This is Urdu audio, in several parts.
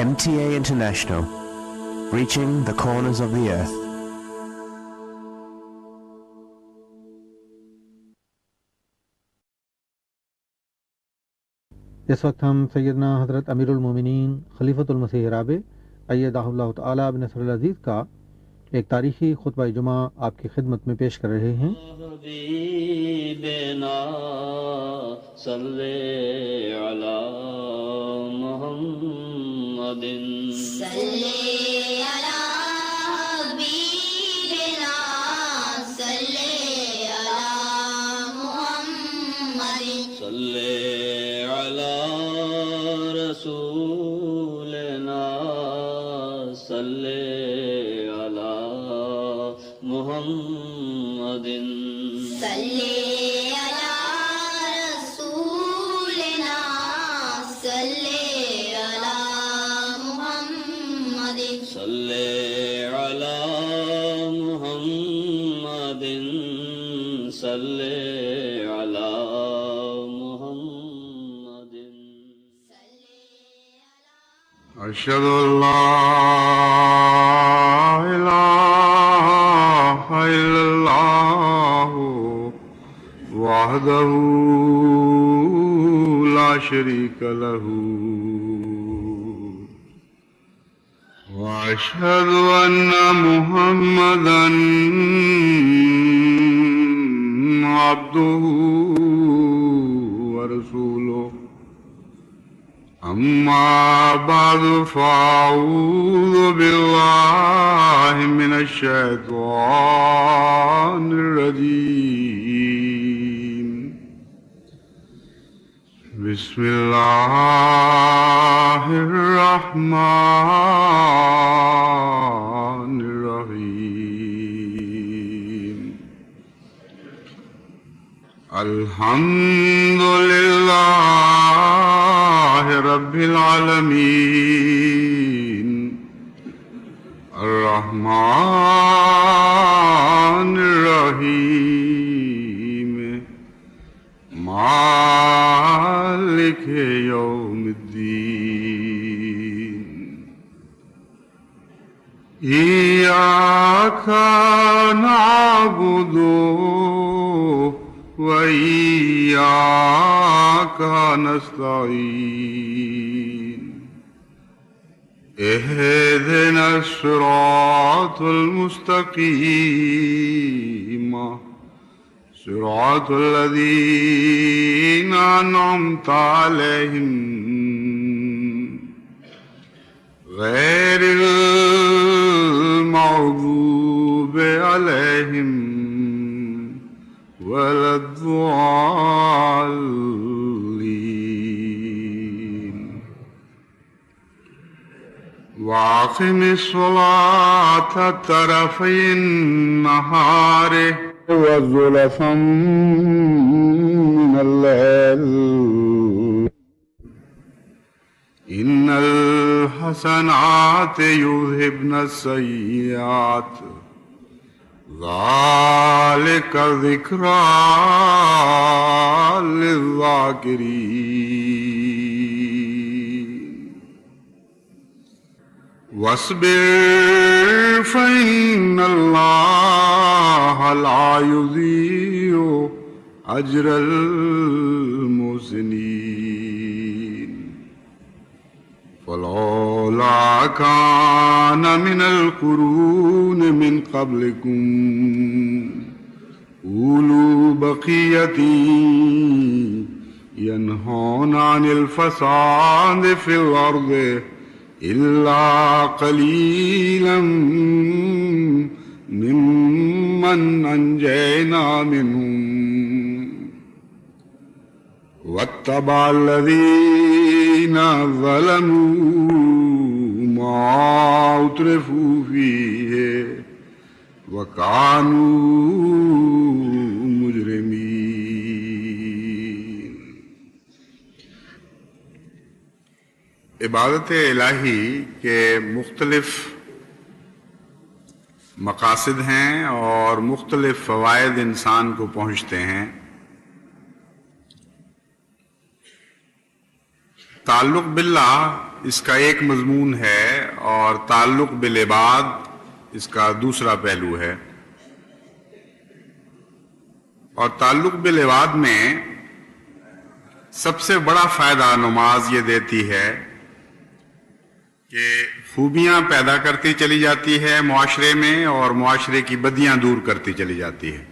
MTA International, reaching the corners of the earth. اس وقت ہم سیدنا حضرت امیر المومنین خلیفۃ المسیح رابع ایدہ اللہ تعالیٰ بنصر العزیز کا ایک تاریخی خطبہ جمعہ آپ کی خدمت میں پیش کر رہے ہیں۔ حبیبنا صلی علی محمد صلی علی حبیبنا صلی علی محمد صلی علی رسولنا صلی علی محمد صلی علی رسولنا صلی علی محمد صلی علی محمد صلی علی محمد أشهد أن لا إله إلا الله وحده لا شريك له وأشهد أن محمدا عبده ورسوله أما بعد فأعوذ بالله من الشيطان الرجيم بسم الله الرحمن الرحيم الحمد لله رب العالمين الرحمن الرحيم مالك يوم الدين إياك نعبد وإياك نستعين اهدنا الصراط المستقيم صراط الذين أنعمت عليهم غير المغضوب عليهم ولا الضالين وأقم الصلاة طرفي النهار وزلفا من الليل إن الحسنات يذهبن السيئات ذلك ذكرى للذاكرين واصبر فإن الله لا يضيع أجر المحسنين فلولا كان من القرون من قبلكم أولو بقية ينهون عن الفساد في الأرض إلا قليلا ممن أنجينا منهم واتبع الذين ظلموا ما أترفوا فيه وكانوا مجرمين۔ عبادت الہی کے مختلف مقاصد ہیں اور مختلف فوائد انسان کو پہنچتے ہیں۔ تعلق باللہ اس کا ایک مضمون ہے اور تعلق بالعباد اس کا دوسرا پہلو ہے. اور تعلق بالعباد میں سب سے بڑا فائدہ نماز یہ دیتی ہے کہ خوبیاں پیدا کرتی چلی جاتی ہے معاشرے میں، اور معاشرے کی بدیاں دور کرتی چلی جاتی ہے،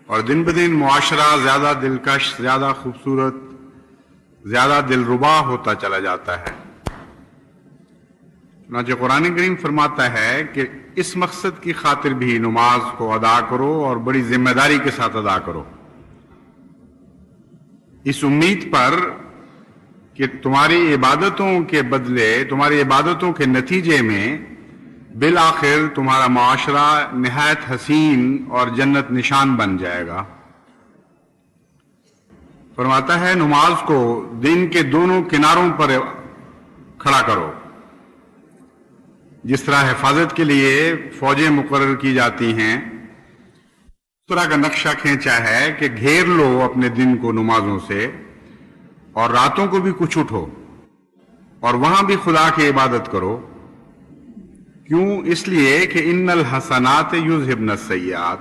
اور دن بدن معاشرہ زیادہ دلکش، زیادہ خوبصورت، زیادہ دلربا ہوتا چلا جاتا ہے. چنانچہ قرآن کریم فرماتا ہے کہ اس مقصد کی خاطر بھی نماز کو ادا کرو اور بڑی ذمہ داری کے ساتھ ادا کرو، اس امید پر کہ تمہاری عبادتوں کے بدلے، تمہاری عبادتوں کے نتیجے میں بالآخر تمہارا معاشرہ نہایت حسین اور جنت نشان بن جائے گا. فرماتا ہے نماز کو دن کے دونوں کناروں پر کھڑا کرو. جس طرح حفاظت کے لیے فوجیں مقرر کی جاتی ہیں، اس طرح کا نقشہ کھینچا ہے کہ گھیر لو اپنے دن کو نمازوں سے، اور راتوں کو بھی کچھ اٹھو اور وہاں بھی خدا کی عبادت کرو. کیوں؟ اس لیے کہ ان الحسنات یذہبن السیئات،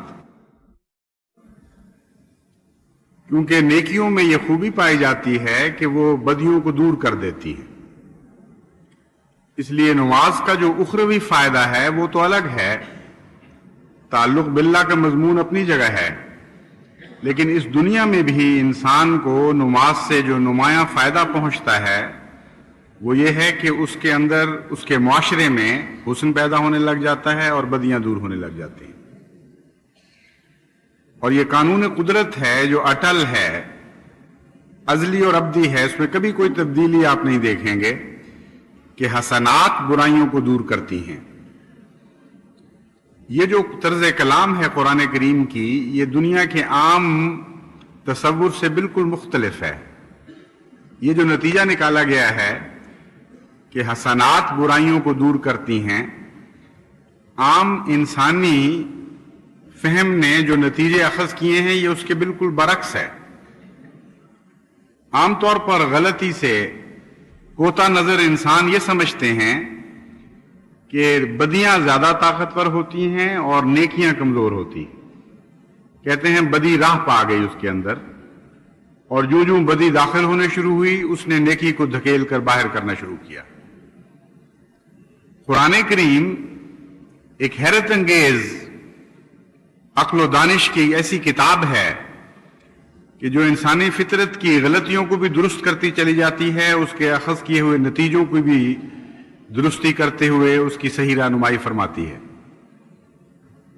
کیونکہ نیکیوں میں یہ خوبی پائی جاتی ہے کہ وہ بدیوں کو دور کر دیتی ہیں. اس لیے نماز کا جو اخروی فائدہ ہے وہ تو الگ ہے، تعلق باللہ کا مضمون اپنی جگہ ہے، لیکن اس دنیا میں بھی انسان کو نماز سے جو نمایاں فائدہ پہنچتا ہے وہ یہ ہے کہ اس کے اندر، اس کے معاشرے میں حسن پیدا ہونے لگ جاتا ہے اور بدیاں دور ہونے لگ جاتی ہیں. اور یہ قانون قدرت ہے جو اٹل ہے، ازلی اور ابدی ہے، اس میں کبھی کوئی تبدیلی آپ نہیں دیکھیں گے کہ حسنات برائیوں کو دور کرتی ہیں. یہ جو طرز کلام ہے قرآن کریم کی، یہ دنیا کے عام تصور سے بالکل مختلف ہے. یہ جو نتیجہ نکالا گیا ہے کہ حسنات برائیوں کو دور کرتی ہیں، عام انسانی فہم نے جو نتیجے اخذ کیے ہیں یہ اس کے بالکل برعکس ہے. عام طور پر غلطی سے کوتا نظر انسان یہ سمجھتے ہیں کہ بدیاں زیادہ طاقتور ہوتی ہیں اور نیکیاں کمزور ہوتی ہیں. کہتے ہیں بدی راہ پا گئی اس کے اندر، اور جو جو بدی داخل ہونے شروع ہوئی اس نے نیکی کو دھکیل کر باہر کرنا شروع کیا. قرآن کریم ایک حیرت انگیز عقل و دانش کی ایسی کتاب ہے کہ جو انسانی فطرت کی غلطیوں کو بھی درست کرتی چلی جاتی ہے، اس کے اخذ کیے ہوئے نتیجوں کو بھی درستی کرتے ہوئے اس کی صحیح رہنمائی فرماتی ہے.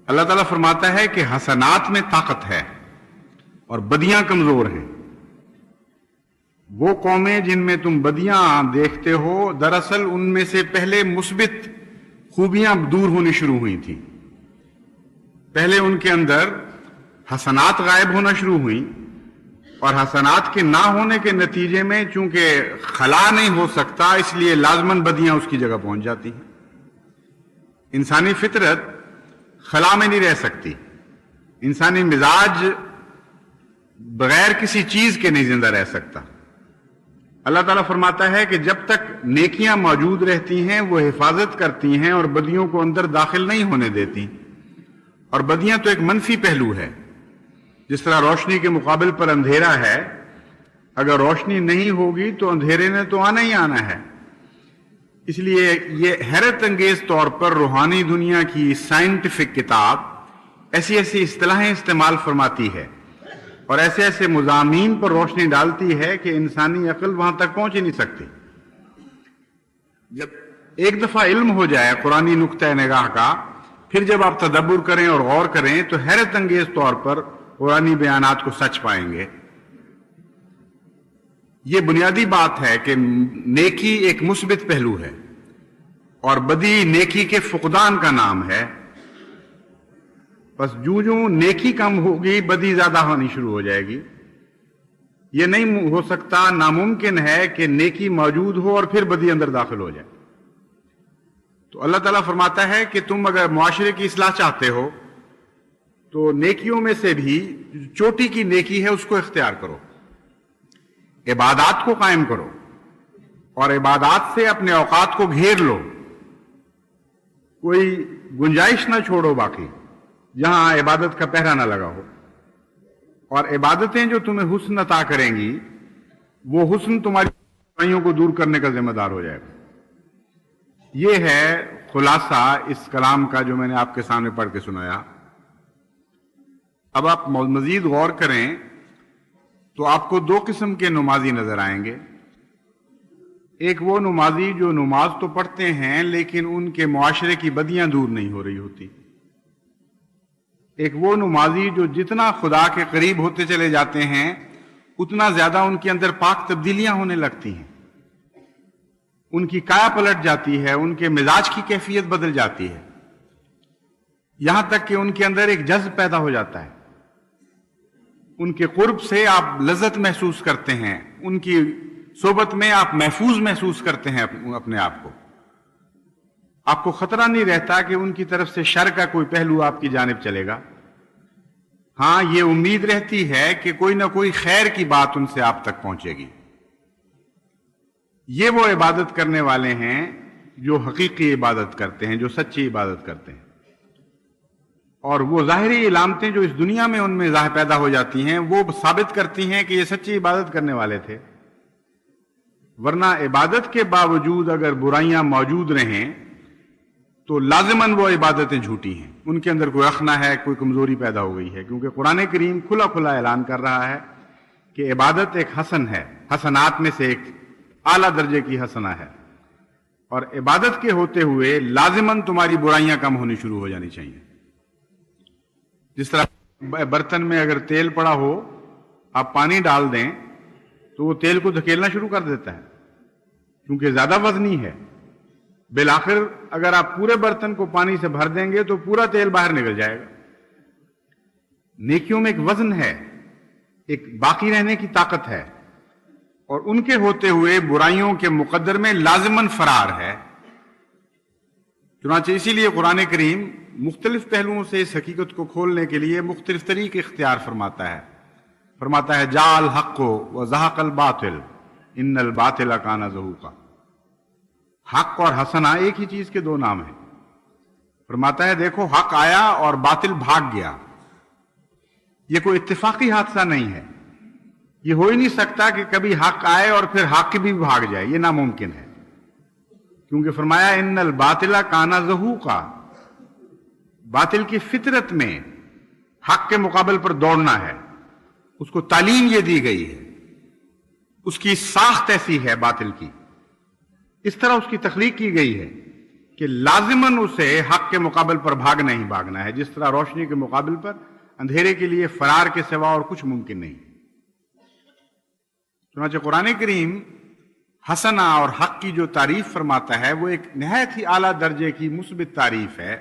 اللہ تعالیٰ فرماتا ہے کہ حسنات میں طاقت ہے اور بدیاں کمزور ہیں. وہ قومیں جن میں تم بدیاں دیکھتے ہو، دراصل ان میں سے پہلے مثبت خوبیاں دور ہونی شروع ہوئی تھیں. پہلے ان کے اندر حسنات غائب ہونا شروع ہوئیں، اور حسنات کے نہ ہونے کے نتیجے میں چونکہ خلا نہیں ہو سکتا، اس لیے لازماً بدیاں اس کی جگہ پہنچ جاتی ہیں. انسانی فطرت خلا میں نہیں رہ سکتی، انسانی مزاج بغیر کسی چیز کے نہیں زندہ رہ سکتا. اللہ تعالیٰ فرماتا ہے کہ جب تک نیکیاں موجود رہتی ہیں وہ حفاظت کرتی ہیں اور بدیوں کو اندر داخل نہیں ہونے دیتی. اور بدیاں تو ایک منفی پہلو ہے. جس طرح روشنی کے مقابل پر اندھیرا ہے، اگر روشنی نہیں ہوگی تو اندھیرے نے تو آنا ہی آنا ہے. اس لیے یہ حیرت انگیز طور پر روحانی دنیا کی سائنٹیفک کتاب ایسی ایسی اصطلاحیں استعمال فرماتی ہے اور ایسے ایسے مضامین پر روشنی ڈالتی ہے کہ انسانی عقل وہاں تک پہنچ ہی نہیں سکتی. جب ایک دفعہ علم ہو جائے قرآنی نقطۂ نگاہ کا، پھر جب آپ تدبر کریں اور غور کریں تو حیرت انگیز طور پر قرآنی بیانات کو سچ پائیں گے. یہ بنیادی بات ہے کہ نیکی ایک مثبت پہلو ہے اور بدی نیکی کے فقدان کا نام ہے. بس جو نیکی کم ہوگی بدی زیادہ ہونی شروع ہو جائے گی. یہ نہیں ہو سکتا، ناممکن ہے کہ نیکی موجود ہو اور پھر بدی اندر داخل ہو جائے. تو اللہ تعالیٰ فرماتا ہے کہ تم اگر معاشرے کی اصلاح چاہتے ہو تو نیکیوں میں سے بھی چوٹی کی نیکی ہے اس کو اختیار کرو، عبادات کو قائم کرو، اور عبادات سے اپنے اوقات کو گھیر لو، کوئی گنجائش نہ چھوڑو باقی جہاں عبادت کا پہرا نہ لگا ہو، اور عبادتیں جو تمہیں حسن عطا کریں گی وہ حسن تمہاری برائیوں کو دور کرنے کا ذمہ دار ہو جائے گا۔ یہ ہے خلاصہ اس کلام کا جو میں نے آپ کے سامنے پڑھ کے سنایا۔ اب آپ مزید غور کریں تو آپ کو دو قسم کے نمازی نظر آئیں گے۔ ایک وہ نمازی جو نماز تو پڑھتے ہیں لیکن ان کے معاشرے کی بدیاں دور نہیں ہو رہی ہوتی۔ ایک وہ نمازی جو جتنا خدا کے قریب ہوتے چلے جاتے ہیں اتنا زیادہ ان کے اندر پاک تبدیلیاں ہونے لگتی ہیں، ان کی کایا پلٹ جاتی ہے، ان کے مزاج کی کیفیت بدل جاتی ہے، یہاں تک کہ ان کے اندر ایک جذب پیدا ہو جاتا ہے، ان کے قرب سے آپ لذت محسوس کرتے ہیں، ان کی صحبت میں آپ محفوظ محسوس کرتے ہیں اپنے آپ کو۔ آپ کو خطرہ نہیں رہتا کہ ان کی طرف سے شر کا کوئی پہلو آپ کی جانب چلے گا۔ ہاں، یہ امید رہتی ہے کہ کوئی نہ کوئی خیر کی بات ان سے آپ تک پہنچے گی۔ یہ وہ عبادت کرنے والے ہیں جو حقیقی عبادت کرتے ہیں، جو سچی عبادت کرتے ہیں، اور وہ ظاہری علامتیں جو اس دنیا میں ان میں ظاہر پیدا ہو جاتی ہیں وہ ثابت کرتی ہیں کہ یہ سچی عبادت کرنے والے تھے۔ ورنہ عبادت کے باوجود اگر برائیاں موجود رہیں تو لازماً وہ عبادتیں جھوٹی ہیں، ان کے اندر کوئی رخنہ ہے، کوئی کمزوری پیدا ہو گئی ہے، کیونکہ قرآن کریم کھلا کھلا اعلان کر رہا ہے کہ عبادت ایک حسن ہے، حسنات میں سے ایک اعلیٰ درجے کی حسنہ ہے، اور عبادت کے ہوتے ہوئے لازماً تمہاری برائیاں کم ہونی شروع ہو جانی چاہیے۔ جس طرح برتن میں اگر تیل پڑا ہو، آپ پانی ڈال دیں تو وہ تیل کو دھکیلنا شروع کر دیتا ہے کیونکہ زیادہ وزنی ہے۔ بالآخر اگر آپ پورے برتن کو پانی سے بھر دیں گے تو پورا تیل باہر نکل جائے گا۔ نیکیوں میں ایک وزن ہے، ایک باقی رہنے کی طاقت ہے، اور ان کے ہوتے ہوئے برائیوں کے مقدر میں لازماً فرار ہے۔ چنانچہ اسی لیے قرآن کریم مختلف پہلوؤں سے اس حقیقت کو کھولنے کے لیے مختلف طریقے اختیار فرماتا ہے جاء الحق وزهق الباطل ان الباطل کان زہوقا۔ حق اور حسنہ ایک ہی چیز کے دو نام ہیں۔ فرماتا ہے دیکھو حق آیا اور باطل بھاگ گیا۔ یہ کوئی اتفاقی حادثہ نہیں ہے، یہ ہو ہی نہیں سکتا کہ کبھی حق آئے اور پھر حق بھی بھاگ جائے، یہ ناممکن ہے، کیونکہ فرمایا ان الباطل کان زہوقا۔ باطل کی فطرت میں حق کے مقابل پر دوڑنا ہے، اس کو تعلیم یہ دی گئی ہے، اس کی ساخت ایسی ہے باطل کی، اس طرح اس کی تخلیق کی گئی ہے کہ لازماً اسے حق کے مقابل پر بھاگنا ہی بھاگنا ہے، جس طرح روشنی کے مقابل پر اندھیرے کے لیے فرار کے سوا اور کچھ ممکن نہیں۔ چنانچہ قرآن کریم حسنہ اور حق کی جو تعریف فرماتا ہے وہ ایک نہایت ہی اعلیٰ درجے کی مثبت تعریف ہے۔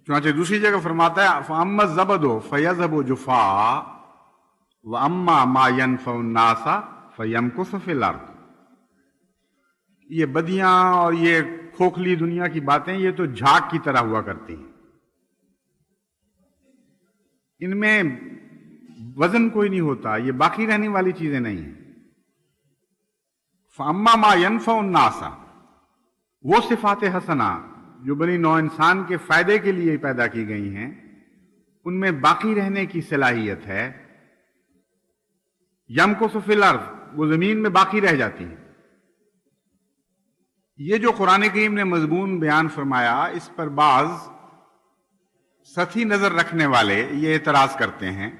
چنانچہ دوسری جگہ فرماتا ہے فَأَمَّا الزَّبَدُ فَيَذْهَبُ جُفَاءً وَأَمَّا مَا يَنْفَعُ النَّاسَ فَيَمْكُثُ فِي الْأَرْضِ۔ یہ بدیاں اور یہ کھوکھلی دنیا کی باتیں یہ تو جھاگ کی طرح ہوا کرتی ہیں، ان میں وزن کوئی نہیں ہوتا، یہ باقی رہنے والی چیزیں نہیں ہیں۔ فَأَمَّا مَا يَنْفَعُ النَّاسَ، وہ صفات حسنہ جو بنی نوع انسان کے فائدے کے لیے پیدا کی گئی ہیں، ان میں باقی رہنے کی صلاحیت ہے۔ یمکث فی الارض، وہ زمین میں باقی رہ جاتی ہیں۔ یہ جو قرآن کریم نے مضمون بیان فرمایا، اس پر بعض سطحی نظر رکھنے والے یہ اعتراض کرتے ہیں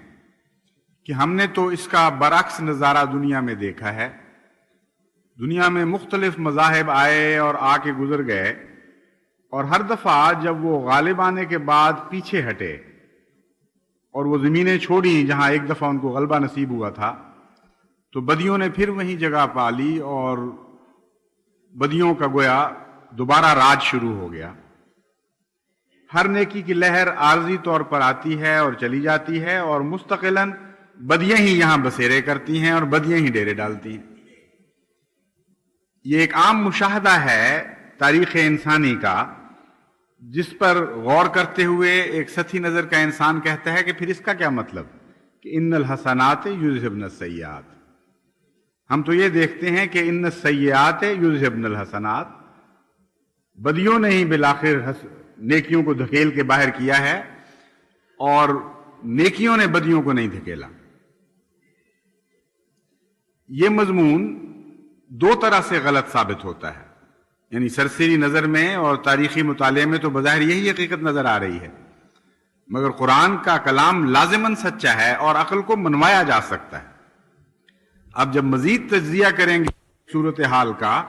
کہ ہم نے تو اس کا برعکس نظارہ دنیا میں دیکھا ہے، دنیا میں مختلف مذاہب آئے اور آ کے گزر گئے، اور ہر دفعہ جب وہ غالب آنے کے بعد پیچھے ہٹے اور وہ زمینیں چھوڑیں جہاں ایک دفعہ ان کو غلبہ نصیب ہوا تھا، تو بدیوں نے پھر وہیں جگہ پا لی اور بدیوں کا گویا دوبارہ راج شروع ہو گیا۔ ہر نیکی کی لہر عارضی طور پر آتی ہے اور چلی جاتی ہے، اور مستقلاً بدیاں ہی یہاں بسیرے کرتی ہیں اور بدیاں ہی ڈیرے ڈالتی ہیں۔ یہ ایک عام مشاہدہ ہے تاریخ انسانی کا، جس پر غور کرتے ہوئے ایک سطحی نظر کا انسان کہتا ہے کہ پھر اس کا کیا مطلب کہ ان الحسنات یذہبن السیئات، ہم تو یہ دیکھتے ہیں کہ ان السیئات یذہبن الحسنات، بدیوں نے ہی بالآخر نیکیوں کو دھکیل کے باہر کیا ہے، اور نیکیوں نے بدیوں کو نہیں دھکیلا۔ یہ مضمون دو طرح سے غلط ثابت ہوتا ہے، یعنی سرسری نظر میں اور تاریخی مطالعے میں تو بظاہر یہی حقیقت نظر آ رہی ہے، مگر قرآن کا کلام لازماً سچا ہے اور عقل کو منوایا جا سکتا ہے۔ اب جب مزید تجزیہ کریں گے صورتحال کا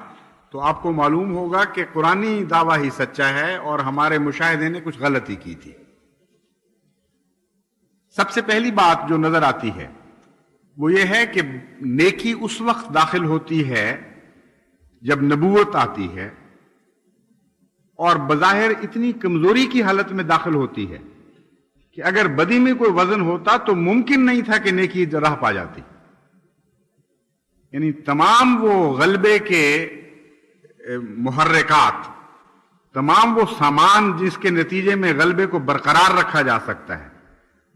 تو آپ کو معلوم ہوگا کہ قرآنی دعویٰ ہی سچا ہے اور ہمارے مشاہدے نے کچھ غلطی کی تھی۔ سب سے پہلی بات جو نظر آتی ہے وہ یہ ہے کہ نیکی اس وقت داخل ہوتی ہے جب نبوت آتی ہے، اور بظاہر اتنی کمزوری کی حالت میں داخل ہوتی ہے کہ اگر بدی میں کوئی وزن ہوتا تو ممکن نہیں تھا کہ نیکی راہ پا جاتی۔ یعنی تمام وہ غلبے کے محرکات، تمام وہ سامان جس کے نتیجے میں غلبے کو برقرار رکھا جا سکتا ہے،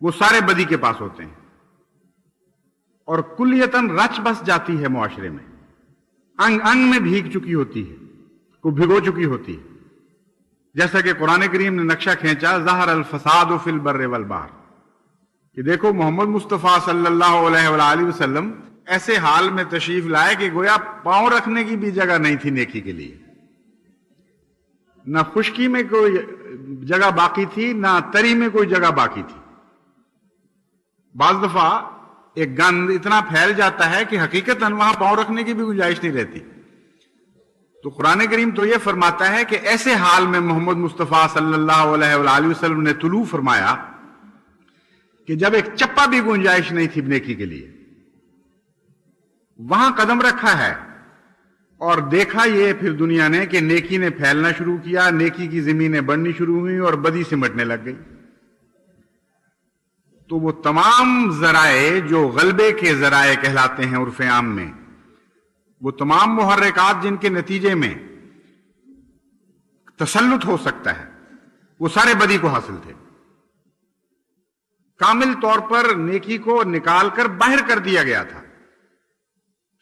وہ سارے بدی کے پاس ہوتے ہیں، اور کلیتاً رچ بس جاتی ہے معاشرے میں، انگ انگ میں بھیگ چکی ہوتی ہے، کو بھگو چکی ہوتی ہے۔ جیسا کہ قرآن کریم نے نقشہ کھینچا ظہر الفساد فی البر والبحر، کہ دیکھو محمد مصطفیٰ صلی اللہ علیہ وآلہ وسلم ایسے حال میں تشریف لائے کہ گویا پاؤں رکھنے کی بھی جگہ نہیں تھی نیکی کے لیے، نہ خشکی میں کوئی جگہ باقی تھی، نہ تری میں کوئی جگہ باقی تھی۔ بعض دفعہ ایک گند اتنا پھیل جاتا ہے کہ حقیقتاً وہاں پاؤں رکھنے کی بھی گنجائش نہیں رہتی۔ تو قرآن کریم تو یہ فرماتا ہے کہ ایسے حال میں محمد مصطفیٰ صلی اللہ علیہ وآلہ وسلم نے طلوع فرمایا کہ جب ایک چپا بھی گنجائش نہیں تھی نیکی کے لیے، وہاں قدم رکھا ہے اور دیکھا یہ پھر دنیا نے کہ نیکی نے پھیلنا شروع کیا، نیکی کی زمینیں بڑھنی شروع ہوئی اور بدی سمٹنے لگ گئی۔ تو وہ تمام ذرائع جو غلبے کے ذرائع کہلاتے ہیں عرف عام میں، وہ تمام محرکات جن کے نتیجے میں تسلط ہو سکتا ہے، وہ سارے بدی کو حاصل تھے۔ کامل طور پر نیکی کو نکال کر باہر کر دیا گیا تھا،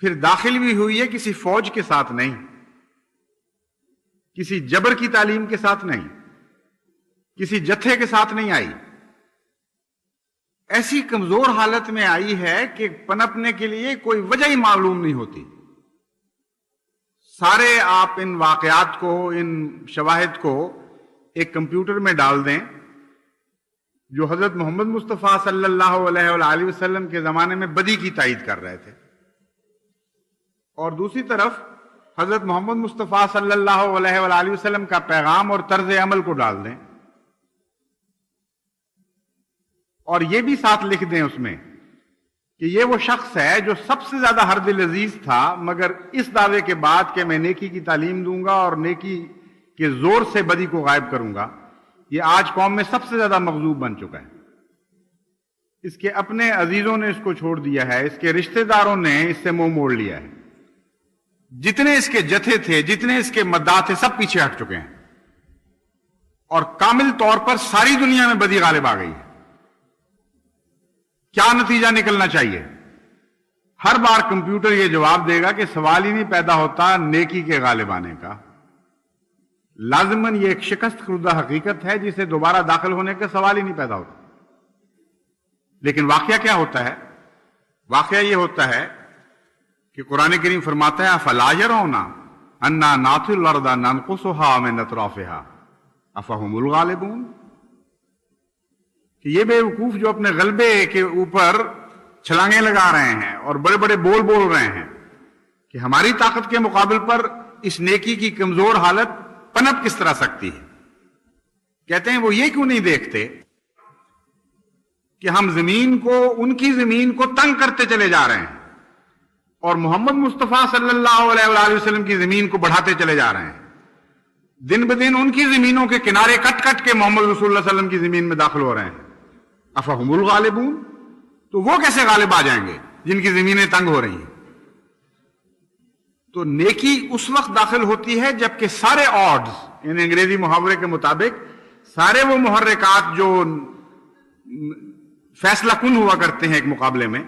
پھر داخل بھی ہوئی ہے کسی فوج کے ساتھ نہیں، کسی جبر کی تعلیم کے ساتھ نہیں، کسی جتھے کے ساتھ نہیں آئی، ایسی کمزور حالت میں آئی ہے کہ پنپنے کے لیے کوئی وجہ ہی معلوم نہیں ہوتی۔ سارے آپ ان واقعات کو، ان شواہد کو ایک کمپیوٹر میں ڈال دیں جو حضرت محمد مصطفیٰ صلی اللہ علیہ وآلہ وسلم کے زمانے میں بدی کی تائید کر رہے تھے، اور دوسری طرف حضرت محمد مصطفیٰ صلی اللہ علیہ وآلہ وسلم کا پیغام اور طرز عمل کو ڈال دیں، اور یہ بھی ساتھ لکھ دیں اس میں کہ یہ وہ شخص ہے جو سب سے زیادہ ہر دل عزیز تھا، مگر اس دعوے کے بعد کہ میں نیکی کی تعلیم دوں گا اور نیکی کے زور سے بدی کو غائب کروں گا، یہ آج قوم میں سب سے زیادہ مغضوب بن چکا ہے۔ اس کے اپنے عزیزوں نے اس کو چھوڑ دیا ہے، اس کے رشتہ داروں نے اس سے منہ موڑ لیا ہے، جتنے اس کے جتھے تھے، جتنے اس کے مداح تھے، سب پیچھے ہٹ چکے ہیں، اور کامل طور پر ساری دنیا میں بدی غالب آ گئی ہے۔ کیا نتیجہ نکلنا چاہیے؟ ہر بار کمپیوٹر یہ جواب دے گا کہ سوال ہی نہیں پیدا ہوتا نیکی کے غالب آنے کا۔ لازماً یہ ایک شکست خوردہ حقیقت ہے جسے دوبارہ داخل ہونے کا سوال ہی نہیں پیدا ہوتا۔ لیکن واقعہ کیا ہوتا ہے؟ واقعہ یہ ہوتا ہے کہ قرآن کریم فرماتا ہے افلا یرون انا ناتی الارض ننقصها من اطرافها افهم الغالبون، کہ یہ بے وقوف جو اپنے غلبے کے اوپر چھلانگیں لگا رہے ہیں اور بڑے بڑے بول بول رہے ہیں کہ ہماری طاقت کے مقابل پر اس نیکی کی کمزور حالت پنپ کس طرح سکتی ہے، کہتے ہیں وہ یہ کیوں نہیں دیکھتے کہ ہم زمین کو، ان کی زمین کو تنگ کرتے چلے جا رہے ہیں اور محمد مصطفیٰ صلی اللہ علیہ وآلہ وسلم کی زمین کو بڑھاتے چلے جا رہے ہیں۔ دن بدن ان کی زمینوں کے کنارے کٹ کٹ کے محمد رسول اللہ صلی اللہ علیہ وسلم کی زمین میں داخل ہو رہے ہیں۔ افہم الغالبون، تو وہ کیسے غالب آ جائیں گے جن کی زمینیں تنگ ہو رہی ہیں؟ تو نیکی اس وقت داخل ہوتی ہے جبکہ سارے آڈز، یعنی انگریزی محاورے کے مطابق سارے وہ محرکات جو فیصلہ کن ہوا کرتے ہیں ایک مقابلے میں،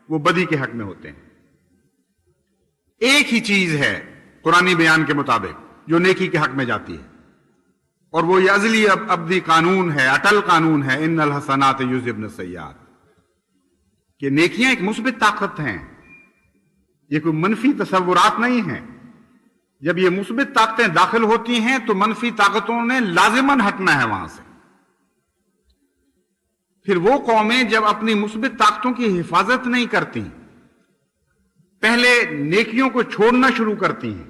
وہ بدی کے حق میں ہوتے ہیں۔ ایک ہی چیز ہے قرآنی بیان کے مطابق جو نیکی کے حق میں جاتی ہے، اور وہ یہ ازلی ابدی قانون ہے، اٹل قانون ہے، ان الحسنات یذہبن السیئات، کہ نیکیاں ایک مثبت طاقت ہیں، یہ کوئی منفی تصورات نہیں ہیں۔ جب یہ مثبت طاقتیں داخل ہوتی ہیں تو منفی طاقتوں نے لازماً ہٹنا ہے وہاں سے۔ پھر وہ قومیں جب اپنی مثبت طاقتوں کی حفاظت نہیں کرتی، پہلے نیکیوں کو چھوڑنا شروع کرتی ہیں،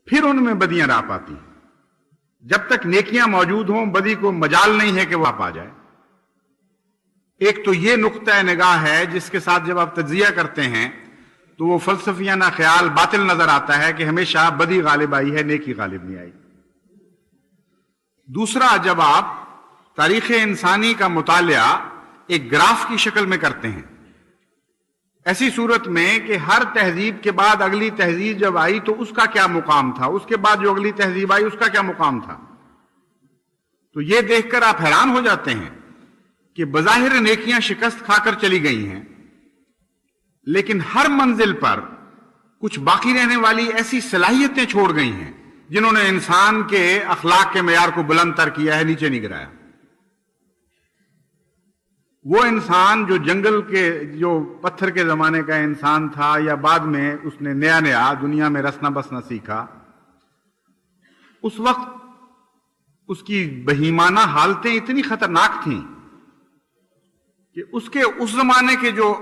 پھر ان میں بدیاں راہ پاتی ہیں۔ جب تک نیکیاں موجود ہوں بدی کو مجال نہیں ہے کہ وہ آپ آ جائے۔ ایک تو یہ نقطہ نگاہ ہے جس کے ساتھ جب آپ تجزیہ کرتے ہیں تو وہ فلسفیانہ خیال باطل نظر آتا ہے کہ ہمیشہ بدی غالب آئی ہے، نیکی غالب نہیں آئی۔ دوسرا، جب آپ تاریخ انسانی کا مطالعہ ایک گراف کی شکل میں کرتے ہیں، ایسی صورت میں کہ ہر تہذیب کے بعد اگلی تہذیب جب آئی تو اس کا کیا مقام تھا، اس کے بعد جو اگلی تہذیب آئی اس کا کیا مقام تھا، تو یہ دیکھ کر آپ حیران ہو جاتے ہیں کہ بظاہر نیکیاں شکست کھا کر چلی گئی ہیں، لیکن ہر منزل پر کچھ باقی رہنے والی ایسی صلاحیتیں چھوڑ گئی ہیں جنہوں نے انسان کے اخلاق کے معیار کو بلند تر کیا ہے، نیچے نہیں گرایا۔ وہ انسان جو جنگل کے، جو پتھر کے زمانے کا انسان تھا، یا بعد میں اس نے نیا نیا دنیا میں رسنا بسنا سیکھا، اس وقت اس کی بہیمانہ حالتیں اتنی خطرناک تھیں کہ اس کے اس زمانے کے جو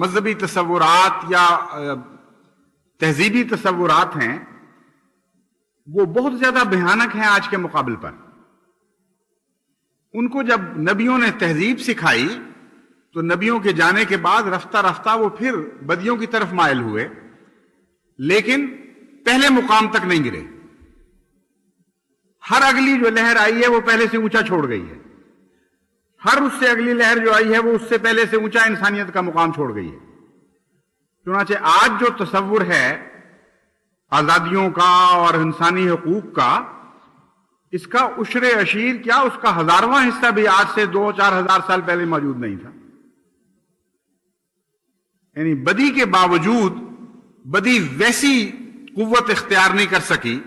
مذہبی تصورات یا تہذیبی تصورات ہیں وہ بہت زیادہ بھیانک ہیں آج کے مقابل پر۔ ان کو جب نبیوں نے تہذیب سکھائی تو نبیوں کے جانے کے بعد رفتہ رفتہ وہ پھر بدیوں کی طرف مائل ہوئے، لیکن پہلے مقام تک نہیں گرے۔ ہر اگلی جو لہر آئی ہے وہ پہلے سے اونچا چھوڑ گئی ہے، ہر اس سے اگلی لہر جو آئی ہے وہ اس سے پہلے سے اونچا انسانیت کا مقام چھوڑ گئی ہے۔ چنانچہ آج جو تصور ہے آزادیوں کا اور انسانی حقوق کا، اس کا عشر عشیر کیا اس کا 1000واں حصہ بھی آج سے 2-4 ہزار سال پہلے موجود نہیں تھا۔ یعنی بدی کے باوجود بدی ویسی قوت اختیار نہیں کر سکی،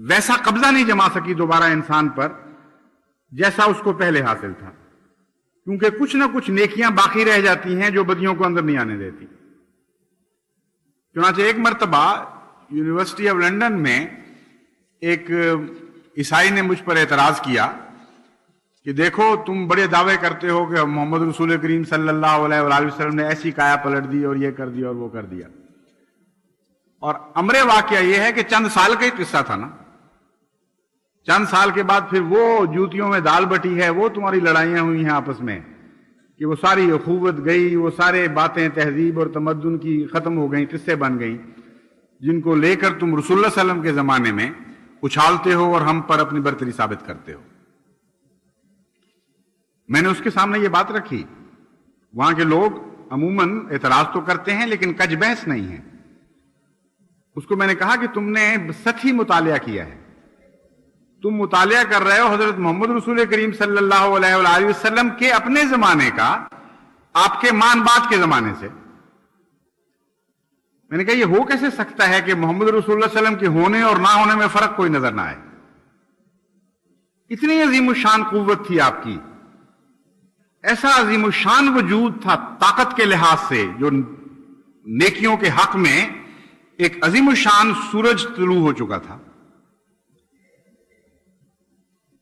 ویسا قبضہ نہیں جما سکی دوبارہ انسان پر جیسا اس کو پہلے حاصل تھا، کیونکہ کچھ نہ کچھ نیکیاں باقی رہ جاتی ہیں جو بدیوں کو اندر نہیں آنے دیتی۔ چنانچہ ایک مرتبہ یونیورسٹی آف لنڈن میں ایک عیسائی نے مجھ پر اعتراض کیا کہ دیکھو تم بڑے دعوے کرتے ہو کہ محمد رسول کریم صلی اللہ علیہ وآلہ وسلم نے ایسی کایا پلٹ دی اور یہ کر دیا اور وہ کر دیا، اور امر واقعہ یہ ہے کہ چند سال کا ہی قصہ تھا نا، چند سال کے بعد پھر وہ جوتیوں میں دال بٹی ہے، وہ تمہاری لڑائیاں ہوئی ہیں آپس میں کہ وہ ساری اخوت گئی، وہ سارے باتیں تہذیب اور تمدن کی ختم ہو گئیں، قصے بن گئیں جن کو لے کر تم رسول اللہ صلی اللہ علیہ وسلم کے زمانے میں اچھالتے ہو اور ہم پر اپنی برتری ثابت کرتے ہو۔ میں نے اس کے سامنے یہ بات رکھی، وہاں کے لوگ عموماً اعتراض تو کرتے ہیں لیکن کج بحث نہیں ہے۔ اس کو میں نے کہا کہ تم نے سطحی مطالعہ کیا ہے، تم مطالعہ کر رہے ہو حضرت محمد رسول کریم صلی اللہ علیہ وآلہ وسلم کے اپنے زمانے کا آپ کے مان بعد کے زمانے سے۔ میں نے کہا یہ ہو کیسے سکتا ہے کہ محمد رسول اللہ صلی اللہ علیہ وسلم کے ہونے اور نہ ہونے میں فرق کوئی نظر نہ آئے؟ اتنی عظیم الشان قوت تھی آپ کی، ایسا عظیم الشان وجود تھا طاقت کے لحاظ سے، جو نیکیوں کے حق میں ایک عظیم الشان سورج طلوع ہو چکا تھا،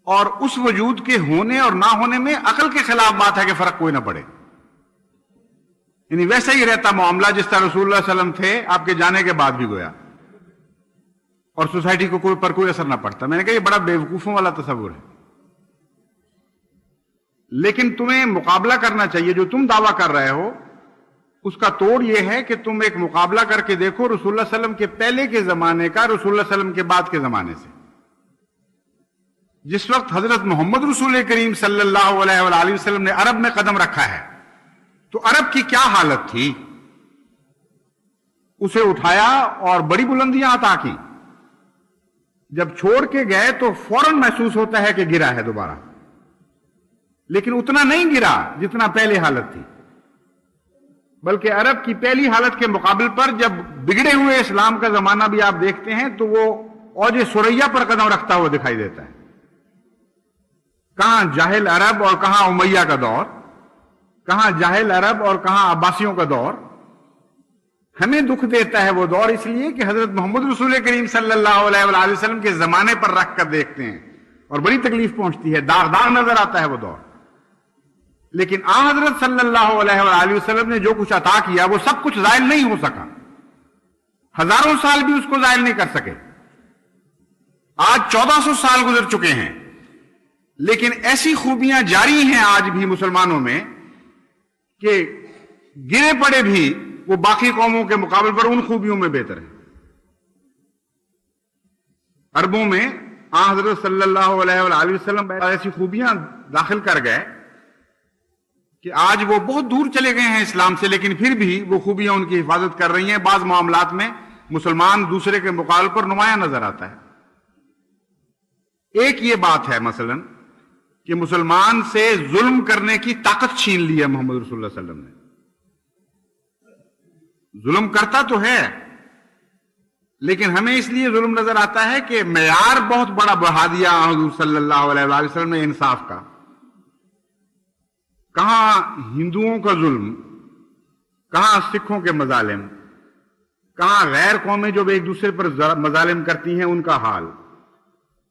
اور اس وجود کے ہونے اور نہ ہونے میں عقل کے خلاف بات ہے کہ فرق کوئی نہ پڑے۔ یعنی ویسا ہی رہتا معاملہ جس طرح رسول اللہ صلی اللہ علیہ وسلم تھے آپ کے جانے کے بعد بھی گویا، اور سوسائٹی کو پر کوئی اثر نہ پڑتا۔ میں نے کہا یہ بڑا بیوقوفوں والا تصور ہے، لیکن تمہیں مقابلہ کرنا چاہیے۔ جو تم دعویٰ کر رہے ہو اس کا توڑ یہ ہے کہ تم ایک مقابلہ کر کے دیکھو رسول اللہ صلی اللہ علیہ وسلم کے پہلے کے زمانے کا رسول اللہ صلی اللہ علیہ وسلم کے بعد کے زمانے سے۔ جس وقت حضرت محمد رسول کریم صلی اللہ علیہ وآلہ وسلم نے عرب میں قدم رکھا ہے تو عرب کی کیا حالت تھی، اسے اٹھایا اور بڑی بلندیاں عطا کی، جب چھوڑ کے گئے تو فوراً محسوس ہوتا ہے کہ گرا ہے دوبارہ، لیکن اتنا نہیں گرا جتنا پہلے حالت تھی۔ بلکہ عرب کی پہلی حالت کے مقابل پر جب بگڑے ہوئے اسلام کا زمانہ بھی آپ دیکھتے ہیں تو وہ اوج ثریا پر قدم رکھتا ہوا دکھائی دیتا ہے. کہاں جاہل عرب اور کہاں امیہ کا دور، کہاں جاہل عرب اور کہاں عباسیوں کا دور. ہمیں دکھ دیتا ہے وہ دور اس لیے کہ حضرت محمد رسول کریم صلی اللہ علیہ وآلہ وسلم کے زمانے پر رکھ کر دیکھتے ہیں اور بڑی تکلیف پہنچتی ہے، داغ نظر آتا ہے وہ دور. لیکن آ حضرت صلی اللہ علیہ وآلہ وسلم نے جو کچھ عطا کیا وہ سب کچھ زائل نہیں ہو سکا، ہزاروں سال بھی اس کو زائل نہیں کر سکے. آج 1400 سال گزر چکے ہیں لیکن ایسی خوبیاں جاری ہیں آج بھی مسلمانوں میں کہ گرے پڑے بھی وہ باقی قوموں کے مقابل پر ان خوبیوں میں بہتر ہیں. عربوں میں آن حضرت صلی اللہ علیہ وآلہ وسلم ایسی خوبیاں داخل کر گئے کہ آج وہ بہت دور چلے گئے ہیں اسلام سے، لیکن پھر بھی وہ خوبیاں ان کی حفاظت کر رہی ہیں. بعض معاملات میں مسلمان دوسرے کے مقابل پر نمایاں نظر آتا ہے. ایک یہ بات ہے مثلا کہ مسلمان سے ظلم کرنے کی طاقت چھین لی ہے محمد رسول اللہ صلی اللہ علیہ وسلم نے. ظلم کرتا تو ہے لیکن ہمیں اس لیے ظلم نظر آتا ہے کہ معیار بہت بڑا بڑھا دیا حضور صلی اللہ علیہ وآلہ وسلم نے انصاف کا. کہاں ہندوؤں کا ظلم، کہاں سکھوں کے مظالم، کہاں غیر قومیں جو ایک دوسرے پر مظالم کرتی ہیں ان کا حال،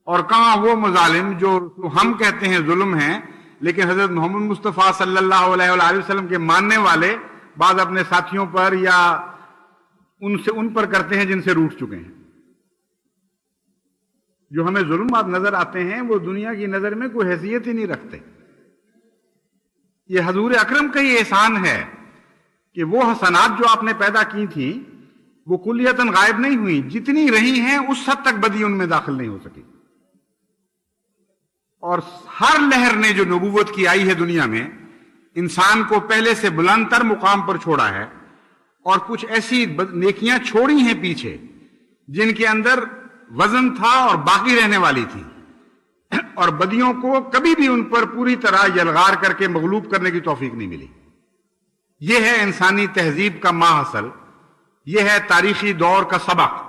اور کہاں وہ مظالم جو ہم کہتے ہیں ظلم ہیں لیکن حضرت محمد مصطفیٰ صلی اللہ علیہ وآلہ وسلم کے ماننے والے بعض اپنے ساتھیوں پر یا ان پر کرتے ہیں جن سے روٹھ چکے ہیں. جو ہمیں ظلمات نظر آتے ہیں وہ دنیا کی نظر میں کوئی حیثیت ہی نہیں رکھتے. یہ حضور اکرم کا ہی احسان ہے کہ وہ حسنات جو آپ نے پیدا کی تھیں وہ کلیتاً غائب نہیں ہوئی، جتنی رہی ہیں اس حد تک بدی ان میں داخل نہیں ہو سکی. اور ہر لہر نے جو نبوت کی آئی ہے دنیا میں انسان کو پہلے سے بلند تر مقام پر چھوڑا ہے، اور کچھ ایسی نیکیاں چھوڑی ہیں پیچھے جن کے اندر وزن تھا اور باقی رہنے والی تھی، اور بدیوں کو کبھی بھی ان پر پوری طرح یلغار کر کے مغلوب کرنے کی توفیق نہیں ملی. یہ ہے انسانی تہذیب کا ماحصل، یہ ہے تاریخی دور کا سبق.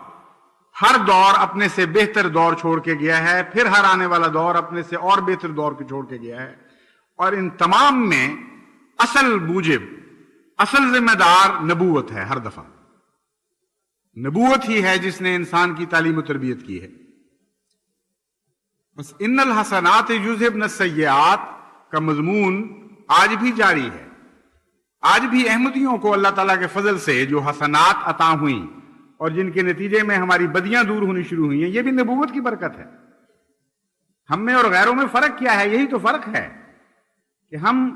ہر دور اپنے سے بہتر دور چھوڑ کے گیا ہے، پھر ہر آنے والا دور اپنے سے اور بہتر دور کو چھوڑ کے گیا ہے، اور ان تمام میں اصل موجب، اصل ذمہ دار نبوت ہے. ہر دفعہ نبوت ہی ہے جس نے انسان کی تعلیم و تربیت کی ہے. بس ان الحسنات یذہبن السیئات کا مضمون آج بھی جاری ہے. آج بھی احمدیوں کو اللہ تعالیٰ کے فضل سے جو حسنات عطا ہوئیں اور جن کے نتیجے میں ہماری بدیاں دور ہونی شروع ہوئی ہیں، یہ بھی نبوت کی برکت ہے. ہم میں اور غیروں میں فرق کیا ہے؟ یہی تو فرق ہے کہ ہم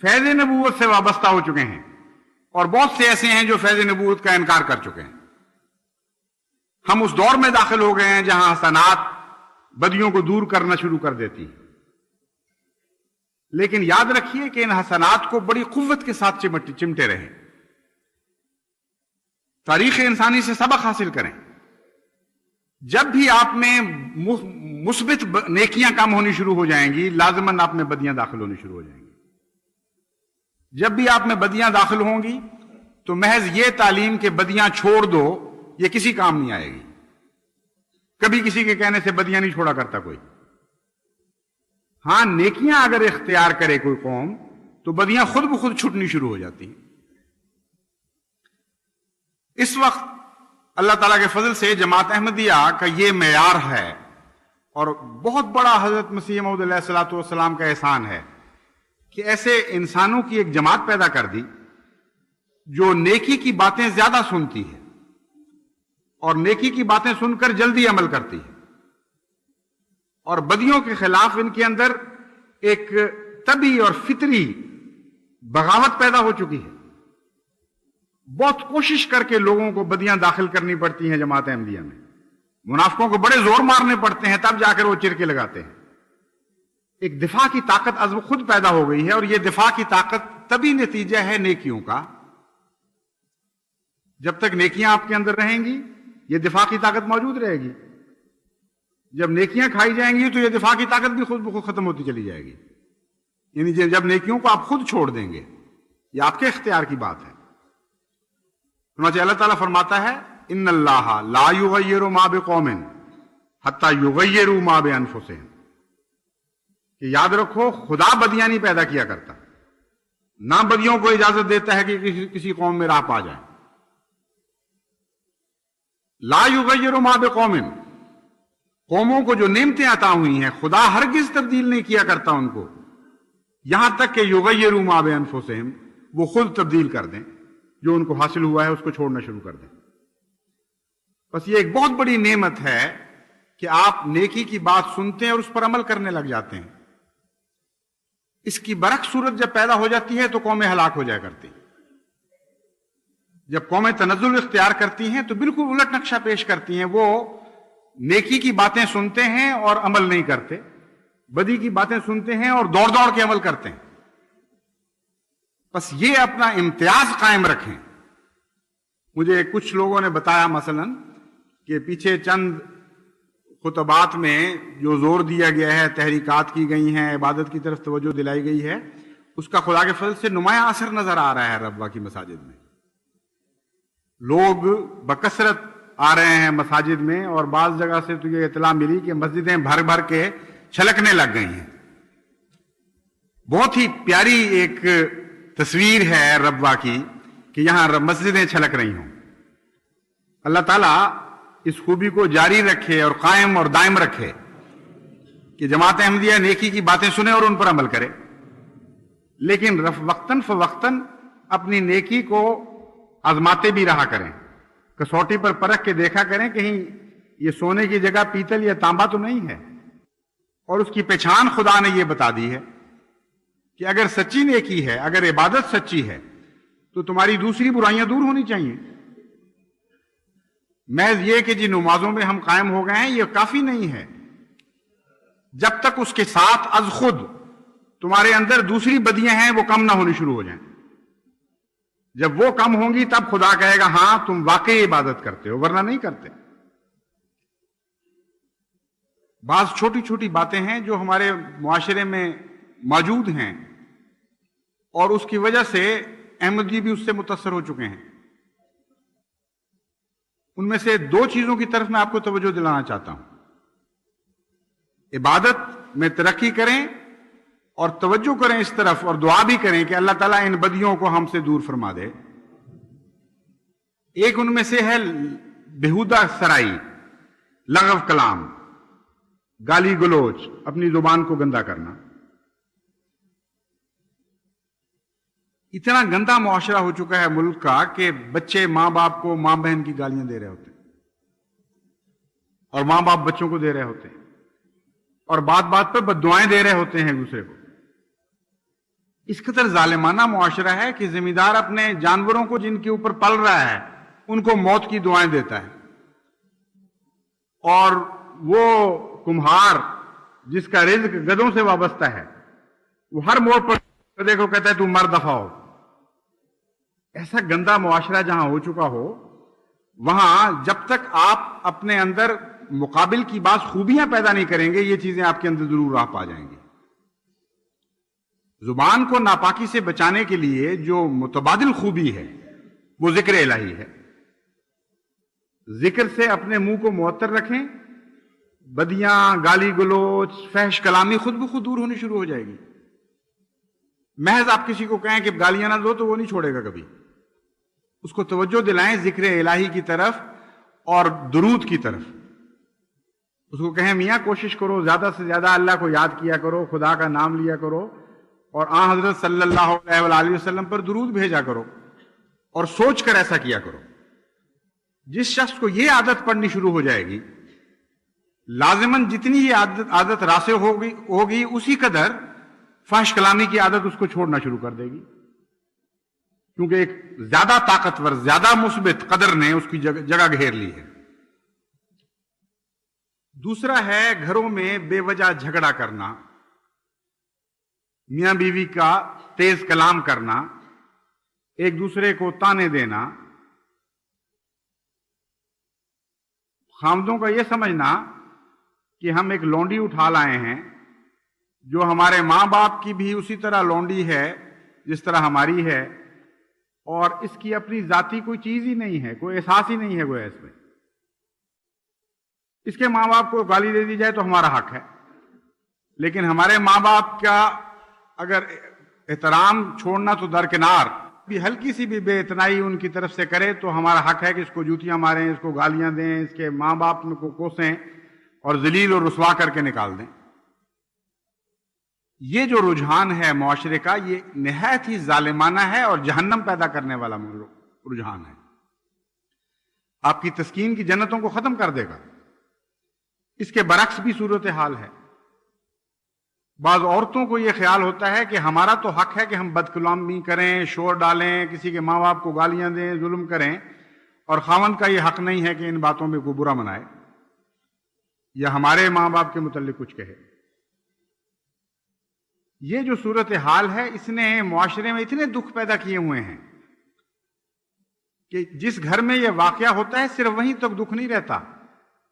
فیض نبوت سے وابستہ ہو چکے ہیں اور بہت سے ایسے ہیں جو فیض نبوت کا انکار کر چکے ہیں. ہم اس دور میں داخل ہو گئے ہیں جہاں حسنات بدیوں کو دور کرنا شروع کر دیتی ہیں. لیکن یاد رکھیے کہ ان حسنات کو بڑی قوت کے ساتھ چمٹے رہیں. تاریخ انسانی سے سبق حاصل کریں. جب بھی آپ میں مثبت نیکیاں کم ہونی شروع ہو جائیں گی لازماً آپ میں بدیاں داخل ہونی شروع ہو جائیں گی. جب بھی آپ میں بدیاں داخل ہوں گی تو محض یہ تعلیم کہ بدیاں چھوڑ دو یہ کسی کام نہیں آئے گی. کبھی کسی کے کہنے سے بدیاں نہیں چھوڑا کرتا کوئی. ہاں نیکیاں اگر اختیار کرے کوئی قوم تو بدیاں خود بخود چھٹنی شروع ہو جاتی ہیں. اس وقت اللہ تعالیٰ کے فضل سے جماعت احمدیہ کا یہ معیار ہے اور بہت بڑا حضرت مسیح موعود علیہ الصلوۃ والسلام کا احسان ہے کہ ایسے انسانوں کی ایک جماعت پیدا کر دی جو نیکی کی باتیں زیادہ سنتی ہے اور نیکی کی باتیں سن کر جلدی عمل کرتی ہے، اور بدیوں کے خلاف ان کے اندر ایک طبعی اور فطری بغاوت پیدا ہو چکی ہے. بہت کوشش کر کے لوگوں کو بدیاں داخل کرنی پڑتی ہیں جماعت احمدیہ میں. منافقوں کو بڑے زور مارنے پڑتے ہیں تب جا کر وہ چرکے لگاتے ہیں. ایک دفاع کی طاقت از خود پیدا ہو گئی ہے، اور یہ دفاع کی طاقت تبھی نتیجہ ہے نیکیوں کا. جب تک نیکیاں آپ کے اندر رہیں گی یہ دفاع کی طاقت موجود رہے گی. جب نیکیاں کھائی جائیں گی تو یہ دفاع کی طاقت بھی خود بخود ختم ہوتی چلی جائے گی. یعنی جب نیکیوں کو آپ خود چھوڑ دیں گے، یہ آپ کے اختیار کی بات ہے. چنانچہ اللہ تعالیٰ فرماتا ہے ان اللہ لا یغیر ما بقوم حتی یغیروا ما بانفسہم، کہ یاد رکھو خدا بدیاں نہیں پیدا کیا کرتا، نہ بدیوں کو اجازت دیتا ہے کہ کسی قوم میں راہ پا جائیں۔ لا یغیر ما بقوم، قوموں کو جو نعمتیں عطا ہوئی ہیں خدا ہرگز تبدیل نہیں کیا کرتا ان کو، یہاں تک کہ یغیروا ما بانفسہم، وہ خود تبدیل کر دیں، جو ان کو حاصل ہوا ہے اس کو چھوڑنا شروع کر دیں۔ بس یہ ایک بہت بڑی نعمت ہے کہ آپ نیکی کی بات سنتے ہیں اور اس پر عمل کرنے لگ جاتے ہیں۔ اس کی برعکس صورت جب پیدا ہو جاتی ہے تو قومیں ہلاک ہو جایا کرتی ہیں۔ جب قومیں تنزل اختیار کرتی ہیں تو بالکل الٹ نقشہ پیش کرتی ہیں، وہ نیکی کی باتیں سنتے ہیں اور عمل نہیں کرتے، بدی کی باتیں سنتے ہیں اور دوڑ دوڑ کے عمل کرتے ہیں۔ بس یہ اپنا امتیاز قائم رکھیں۔ مجھے کچھ لوگوں نے بتایا مثلا کہ پیچھے چند خطبات میں جو زور دیا گیا ہے، تحریکات کی گئی ہیں، عبادت کی طرف توجہ دلائی گئی ہے، اس کا خدا کے فضل سے نمایاں اثر نظر آ رہا ہے ربوہ کی مساجد میں۔ لوگ بکثرت آ رہے ہیں مساجد میں، اور بعض جگہ سے تو یہ اطلاع ملی کہ مسجدیں بھر بھر کے چھلکنے لگ گئی ہیں۔ بہت ہی پیاری ایک تصویر ہے ربوہ کی کہ یہاں مسجدیں چھلک رہی ہوں۔ اللہ تعالیٰ اس خوبی کو جاری رکھے اور قائم اور دائم رکھے کہ جماعت احمدیہ نیکی کی باتیں سنے اور ان پر عمل کرے، لیکن وقتاً فوقتاً اپنی نیکی کو آزماتے بھی رہا کریں، کسوٹی پر پرکھ کے دیکھا کریں کہیں یہ سونے کی جگہ پیتل یا تانبا تو نہیں ہے۔ اور اس کی پہچان خدا نے یہ بتا دی ہے کہ اگر سچی نیکی ہے، اگر عبادت سچی ہے تو تمہاری دوسری برائیاں دور ہونی چاہیے۔ محض یہ کہ جی نمازوں میں ہم قائم ہو گئے ہیں یہ کافی نہیں ہے، جب تک اس کے ساتھ از خود تمہارے اندر دوسری بدیاں ہیں وہ کم نہ ہونی شروع ہو جائیں۔ جب وہ کم ہوں گی تب خدا کہے گا ہاں تم واقعی عبادت کرتے ہو، ورنہ نہیں کرتے۔ بعض چھوٹی چھوٹی باتیں ہیں جو ہمارے معاشرے میں موجود ہیں اور اس کی وجہ سے احمدی بھی اس سے متاثر ہو چکے ہیں۔ ان میں سے دو چیزوں کی طرف میں آپ کو توجہ دلانا چاہتا ہوں۔ عبادت میں ترقی کریں اور توجہ کریں اس طرف، اور دعا بھی کریں کہ اللہ تعالیٰ ان بدیوں کو ہم سے دور فرما دے۔ ایک ان میں سے ہے بےہودہ سرائی، لغو کلام، گالی گلوچ، اپنی زبان کو گندا کرنا۔ اتنا گندا معاشرہ ہو چکا ہے ملک کا کہ بچے ماں باپ کو ماں بہن کی گالیاں دے رہے ہوتے ہیں، اور ماں باپ بچوں کو دے رہے ہوتے ہیں، اور بات بات پر بد دعائیں دے رہے ہوتے ہیں ایک دوسرے کو۔ اس قدر ظالمانہ معاشرہ ہے کہ ذمہ دار اپنے جانوروں کو جن کے اوپر پل رہا ہے ان کو موت کی دعائیں دیتا ہے، اور وہ کمہار جس کا رزق گدھوں سے وابستہ ہے وہ ہر موڑ پر گدھے کو کہتا ہے تو مر دفع ہو۔ ایسا گندا معاشرہ جہاں ہو چکا ہو، وہاں جب تک آپ اپنے اندر مقابل کی بعض خوبیاں پیدا نہیں کریں گے یہ چیزیں آپ کے اندر ضرور راہ پا جائیں گی۔ زبان کو ناپاکی سے بچانے کے لیے جو متبادل خوبی ہے وہ ذکر الہی ہے۔ ذکر سے اپنے منہ کو معطر رکھیں، بدیاں، گالی گلوچ، فحش کلامی خود بخود دور ہونی شروع ہو جائے گی۔ محض آپ کسی کو کہیں کہ گالیاں نہ دو تو وہ نہیں چھوڑے گا کبھی۔ اس کو توجہ دلائیں ذکر الہی کی طرف اور درود کی طرف۔ اس کو کہیں میاں کوشش کرو زیادہ سے زیادہ اللہ کو یاد کیا کرو، خدا کا نام لیا کرو، اور آن حضرت صلی اللہ علیہ وآلہ وسلم پر درود بھیجا کرو، اور سوچ کر ایسا کیا کرو۔ جس شخص کو یہ عادت پڑنی شروع ہو جائے گی، لازماً جتنی یہ عادت راسخ ہوگی اسی قدر فحش کلامی کی عادت اس کو چھوڑنا شروع کر دے گی، کیونکہ ایک زیادہ طاقتور، زیادہ مثبت قدر نے اس کی جگہ گھیر لی ہے۔ دوسرا ہے گھروں میں بے وجہ جھگڑا کرنا، میاں بیوی کا تیز کلام کرنا، ایک دوسرے کو تانے دینا، خامدوں کا یہ سمجھنا کہ ہم ایک لونڈی اٹھا لائے ہیں جو ہمارے ماں باپ کی بھی اسی طرح لونڈی ہے جس طرح ہماری ہے، اور اس کی اپنی ذاتی کوئی چیز ہی نہیں ہے، کوئی احساس ہی نہیں ہے گویا اس میں. اس کے ماں باپ کو گالی دے دی جائے تو ہمارا حق ہے، لیکن ہمارے ماں باپ کا اگر احترام چھوڑنا تو درکنار، بھی ہلکی سی بھی بے اتنائی ان کی طرف سے کرے تو ہمارا حق ہے کہ اس کو جوتیاں ماریں، اس کو گالیاں دیں، اس کے ماں باپ کو کوسیں اور ذلیل اور رسوا کر کے نکال دیں. یہ جو رجحان ہے معاشرے کا، یہ نہایت ہی ظالمانہ ہے اور جہنم پیدا کرنے والا رجحان ہے. آپ کی تسکین کی جنتوں کو ختم کر دے گا. اس کے برعکس بھی صورتحال ہے. بعض عورتوں کو یہ خیال ہوتا ہے کہ ہمارا تو حق ہے کہ ہم بد کلامی کریں، شور ڈالیں، کسی کے ماں باپ کو گالیاں دیں، ظلم کریں، اور خاوند کا یہ حق نہیں ہے کہ ان باتوں میں کوئی برا منائے یا ہمارے ماں باپ کے متعلق کچھ کہے. یہ جو صورتحال ہے اس نے معاشرے میں اتنے دکھ پیدا کیے ہوئے ہیں کہ جس گھر میں یہ واقعہ ہوتا ہے صرف وہیں تک دکھ نہیں رہتا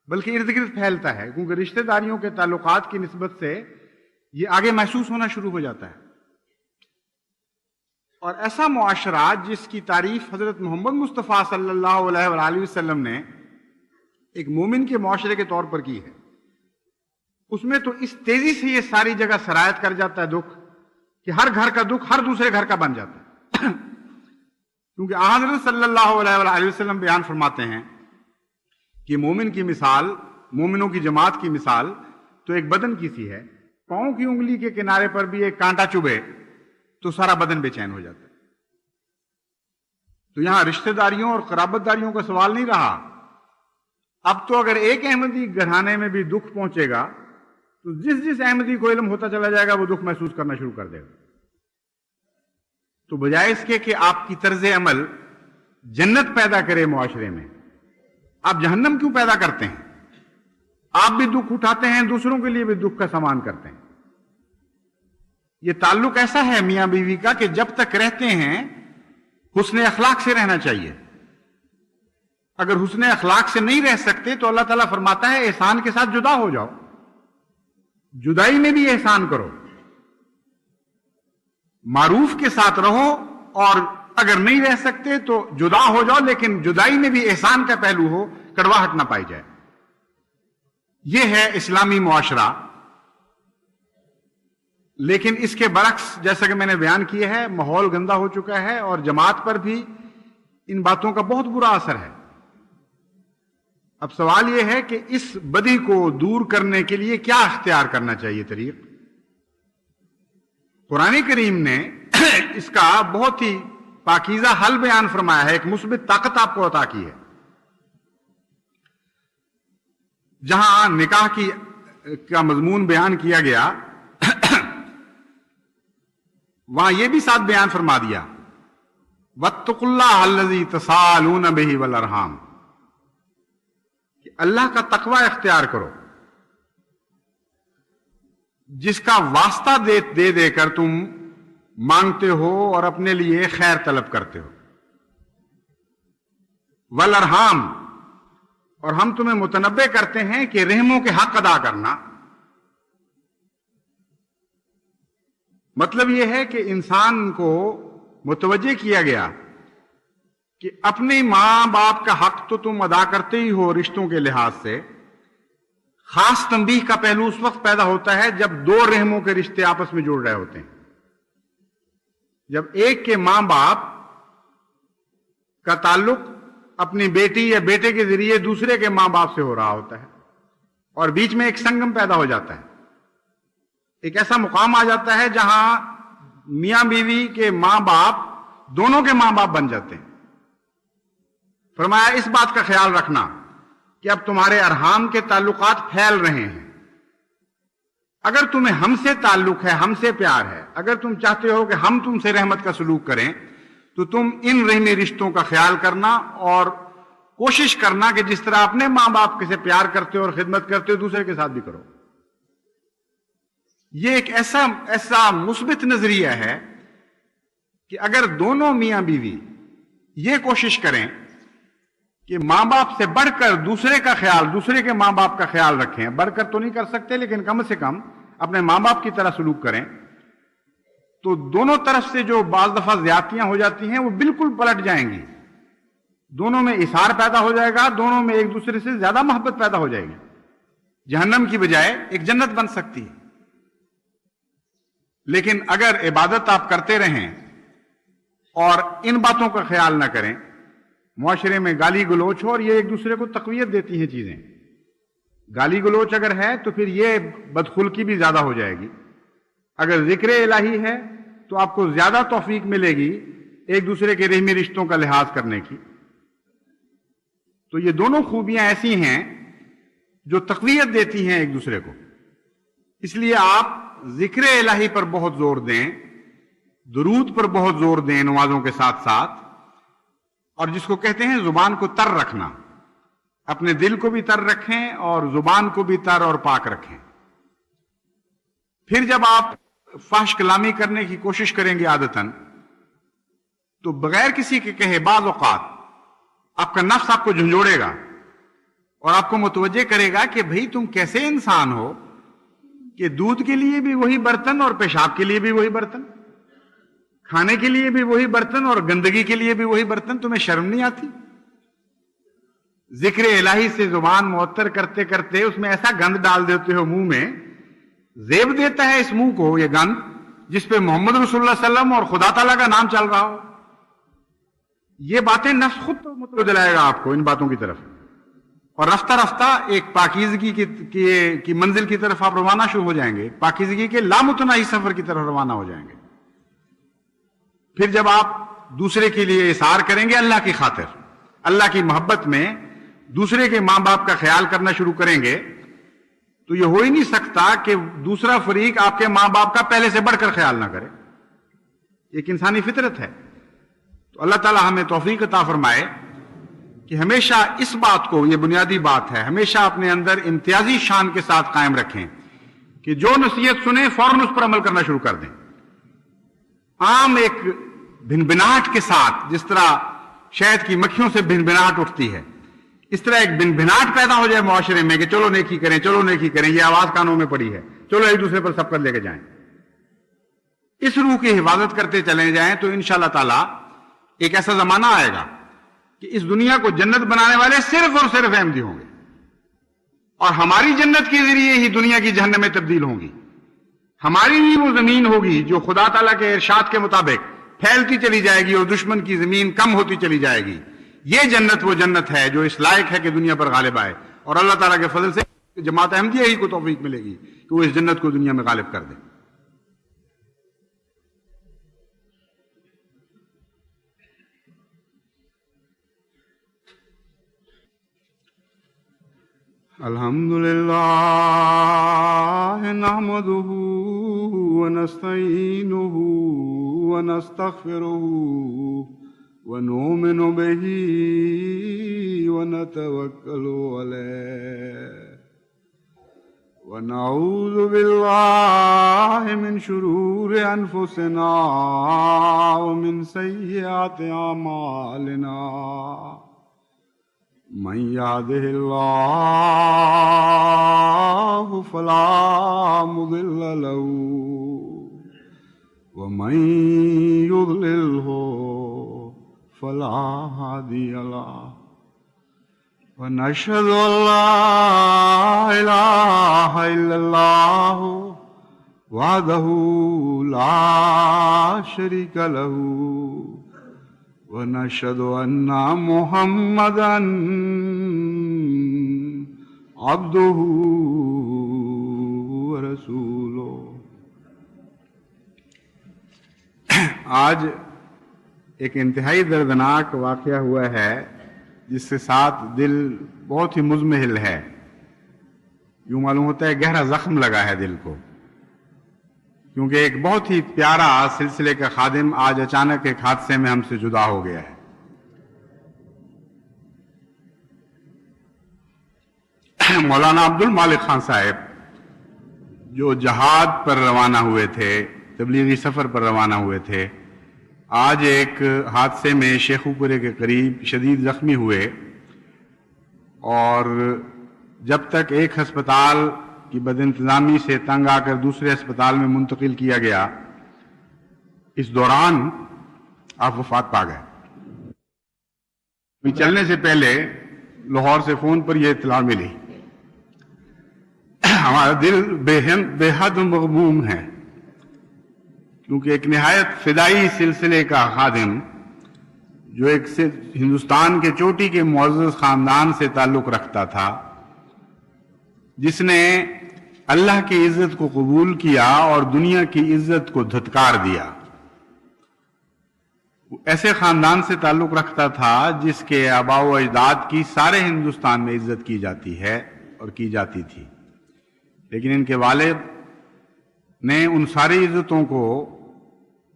بلکہ ارد گرد پھیلتا ہے، کیونکہ رشتہ داریوں کے تعلقات کی نسبت سے یہ آگے محسوس ہونا شروع ہو جاتا ہے. اور ایسا معاشرہ جس کی تعریف حضرت محمد مصطفیٰ صلی اللہ علیہ وآلہ وسلم نے ایک مومن کے معاشرے کے طور پر کی ہے، اس میں تو اس تیزی سے یہ ساری جگہ سرایت کر جاتا ہے دکھ کہ ہر گھر کا دکھ ہر دوسرے گھر کا بن جاتا ہے. کیونکہ حضرت صلی اللہ علیہ وآلہ وسلم بیان فرماتے ہیں کہ مومن کی مثال، مومنوں کی جماعت کی مثال تو ایک بدن کی سی ہے. پاؤں کی انگلی کے کنارے پر بھی ایک کانٹا چبھے تو سارا بدن بے چین ہو جاتا ہے. تو یہاں رشتہ داریوں اور قرابت داریوں کا سوال نہیں رہا. اب تو اگر ایک احمدی گھرانے میں بھی دکھ پہنچے گا تو جس احمدی کو علم ہوتا چلا جائے گا وہ دکھ محسوس کرنا شروع کر دے گا. تو بجائے اس کے کہ آپ کی طرز عمل جنت پیدا کرے معاشرے میں، آپ جہنم کیوں پیدا کرتے ہیں؟ آپ بھی دکھ اٹھاتے ہیں، دوسروں کے لیے بھی دکھ کا سامان کرتے ہیں. یہ تعلق ایسا ہے میاں بیوی کا کہ جب تک رہتے ہیں حسن اخلاق سے رہنا چاہیے. اگر حسن اخلاق سے نہیں رہ سکتے تو اللہ تعالیٰ فرماتا ہے احسان کے ساتھ جدا ہو جاؤ، جدائی میں بھی احسان کرو، معروف کے ساتھ رہو، اور اگر نہیں رہ سکتے تو جدا ہو جاؤ لیکن جدائی میں بھی احسان کا پہلو ہو، کڑواہٹ نہ پائی جائے. یہ ہے اسلامی معاشرہ. لیکن اس کے برعکس جیسا کہ میں نے بیان کیا ہے ماحول گندا ہو چکا ہے اور جماعت پر بھی ان باتوں کا بہت برا اثر ہے. اب سوال یہ ہے کہ اس بدی کو دور کرنے کے لیے کیا اختیار کرنا چاہیے طریق؟ قرآن کریم نے اس کا بہت ہی پاکیزہ حل بیان فرمایا ہے، ایک مثبت طاقت آپ کو عطا کی ہے. جہاں نکاح کا مضمون بیان کیا گیا وہاں یہ بھی ساتھ بیان فرما دیا وَاتَّقُوا اللَّهَ الَّذِي تَسَاءَلُونَ بِهِ وَالْأَرْحَامَ، کہ اللہ کا تقوی اختیار کرو جس کا واسطہ دے دے کر تم مانگتے ہو اور اپنے لیے خیر طلب کرتے ہو. وَالْأَرْحَامَ، اور ہم تمہیں متنبہ کرتے ہیں کہ رحموں کے حق ادا کرنا. مطلب یہ ہے کہ انسان کو متوجہ کیا گیا کہ اپنے ماں باپ کا حق تو تم ادا کرتے ہی ہو رشتوں کے لحاظ سے. خاص تنبیہ کا پہلو اس وقت پیدا ہوتا ہے جب دو رحموں کے رشتے آپس میں جڑ رہے ہوتے ہیں. جب ایک کے ماں باپ کا تعلق اپنی بیٹی یا بیٹے کے ذریعے دوسرے کے ماں باپ سے ہو رہا ہوتا ہے اور بیچ میں ایک سنگم پیدا ہو جاتا ہے. ایک ایسا مقام آ جاتا ہے جہاں میاں بیوی کے ماں باپ دونوں کے ماں باپ بن جاتے ہیں. فرمایا اس بات کا خیال رکھنا کہ اب تمہارے ارحام کے تعلقات پھیل رہے ہیں. اگر تمہیں ہم سے تعلق ہے، ہم سے پیار ہے، اگر تم چاہتے ہو کہ ہم تم سے رحمت کا سلوک کریں تو تم ان رحمی رشتوں کا خیال کرنا اور کوشش کرنا کہ جس طرح اپنے ماں باپ سے پیار کرتے ہو اور خدمت کرتے ہو دوسرے کے ساتھ بھی کرو. یہ ایک ایسا مثبت نظریہ ہے کہ اگر دونوں میاں بیوی یہ کوشش کریں کہ ماں باپ سے بڑھ کر دوسرے کا خیال، دوسرے کے ماں باپ کا خیال رکھیں، بڑھ کر تو نہیں کر سکتے لیکن کم سے کم اپنے ماں باپ کی طرح سلوک کریں، تو دونوں طرف سے جو بعض دفعہ زیادتیاں ہو جاتی ہیں وہ بالکل پلٹ جائیں گی، دونوں میں اثار پیدا ہو جائے گا، دونوں میں ایک دوسرے سے زیادہ محبت پیدا ہو جائے گی، جہنم کی بجائے ایک جنت بن سکتی ہے۔ لیکن اگر عبادت آپ کرتے رہیں اور ان باتوں کا خیال نہ کریں، معاشرے میں گالی گلوچ ہو، اور یہ ایک دوسرے کو تقویت دیتی ہیں چیزیں، گالی گلوچ اگر ہے تو پھر یہ بدخلقی بھی زیادہ ہو جائے گی، اگر ذکر الہی ہے تو آپ کو زیادہ توفیق ملے گی ایک دوسرے کے رحمی رشتوں کا لحاظ کرنے کی۔ تو یہ دونوں خوبیاں ایسی ہیں جو تقویت دیتی ہیں ایک دوسرے کو، اس لیے آپ ذکر الہی پر بہت زور دیں، درود پر بہت زور دیں نمازوں کے ساتھ ساتھ، اور جس کو کہتے ہیں زبان کو تر رکھنا، اپنے دل کو بھی تر رکھیں اور زبان کو بھی تر اور پاک رکھیں۔ پھر جب آپ فحش کلامی کرنے کی کوشش کریں گے عادتاً، تو بغیر کسی کے کہے بعض اوقات آپ کا نفس آپ کو جھنجھوڑے گا اور آپ کو متوجہ کرے گا کہ بھئی تم کیسے انسان ہو کہ دودھ کے لیے بھی وہی برتن اور پیشاب کے لیے بھی وہی برتن، کھانے کے لیے بھی وہی برتن اور گندگی کے لیے بھی وہی برتن، تمہیں شرم نہیں آتی؟ ذکر الہی سے زبان معطر کرتے کرتے اس میں ایسا گند ڈال دیتے ہو منہ میں، زیب دیتا ہے اس منہ کو یہ گند جس پہ محمد رسول اللہ صلی اللہ علیہ وسلم اور خدا تعالیٰ کا نام چل رہا ہو۔ یہ باتیں نفس خود متوجہ دلائے گا آپ کو ان باتوں کی طرف، اور رفتہ رفتہ ایک پاکیزگی کی منزل کی طرف آپ روانہ شروع ہو جائیں گے، پاکیزگی کے لامتناہی سفر کی طرف روانہ ہو جائیں گے۔ پھر جب آپ دوسرے کے لیے اثار کریں گے اللہ کی خاطر، اللہ کی محبت میں دوسرے کے ماں باپ کا خیال کرنا شروع کریں گے، تو یہ ہو ہی نہیں سکتا کہ دوسرا فریق آپ کے ماں باپ کا پہلے سے بڑھ کر خیال نہ کرے، ایک انسانی فطرت ہے۔ تو اللہ تعالی ہمیں توفیق عطا فرمائے کہ ہمیشہ اس بات کو، یہ بنیادی بات ہے، ہمیشہ اپنے اندر امتیازی شان کے ساتھ قائم رکھیں کہ جو نصیحت سنیں فوراً اس پر عمل کرنا شروع کر دیں۔ عام ایک بھنبھناہٹ کے ساتھ، جس طرح شہد کی مکھیوں سے بھنبھناہٹ اٹھتی ہے، اس طرح ایک بھنبھناہٹ پیدا ہو جائے معاشرے میں کہ چلو نیکی کریں، چلو نیکی کریں، یہ آواز کانوں میں پڑی ہے، چلو ایک دوسرے پر سبقت لے کے جائیں، اس روح کی حفاظت کرتے چلے جائیں تو انشاءاللہ تعالی ایک ایسا زمانہ آئے گا کہ اس دنیا کو جنت بنانے والے صرف اور صرف احمدی ہوں گے، اور ہماری جنت کے ذریعے ہی دنیا کی جہنم میں تبدیل ہوں گی، ہماری ہی وہ زمین ہوگی جو خدا تعالیٰ کے ارشاد کے مطابق پھیلتی چلی جائے گی اور دشمن کی زمین کم ہوتی چلی جائے گی۔ یہ جنت وہ جنت ہے جو اس لائق ہے کہ دنیا پر غالب آئے، اور اللہ تعالیٰ کے فضل سے جماعت احمدیہ ہی کو توفیق ملے گی کہ وہ اس جنت کو دنیا میں غالب کر دے۔ الحمدللہ نحمدہ ونستعینہ ونستغفرہ ونؤمن بہ ونتوکل علیہ ونعوذ باللہ من شرور انفسنا ومن سیئات اعمالنا، من يهده الله فلا مضل له ومن يضلله فلا هادي له، ونشهد أن لا إله إلا الله وحده لا شريك له، ونشهد أن محمدًا عبده ورسوله۔ آج ایک انتہائی دردناک واقعہ ہوا ہے جس کے ساتھ دل بہت ہی مزمحل ہے، یوں معلوم ہوتا ہے گہرا زخم لگا ہے دل کو، کیونکہ ایک بہت ہی پیارا سلسلے کا خادم آج اچانک ایک حادثے میں ہم سے جدا ہو گیا ہے۔ مولانا عبد المالک خان صاحب جو جہاد پر روانہ ہوئے تھے، تبلیغی سفر پر روانہ ہوئے تھے، آج ایک حادثے میں شیخو پورے کے قریب شدید زخمی ہوئے، اور جب تک ایک ہسپتال کی بد انتظامی سے تنگ آ کر دوسرے ہسپتال میں منتقل کیا گیا اس دوران آپ وفات پا گئے. چلنے سے پہلے لاہور سے فون پر یہ اطلاع ملی. ہمارا دل بے حد مغموم ہے، کیونکہ ایک نہایت فدائی سلسلے کا خادم جو ایک ہندوستان کے چوٹی کے معزز خاندان سے تعلق رکھتا تھا، جس نے اللہ کی عزت کو قبول کیا اور دنیا کی عزت کو دھتکار دیا. ایسے خاندان سے تعلق رکھتا تھا جس کے آباء و اجداد کی سارے ہندوستان میں عزت کی جاتی ہے اور کی جاتی تھی، لیکن ان کے والد نے ان ساری عزتوں کو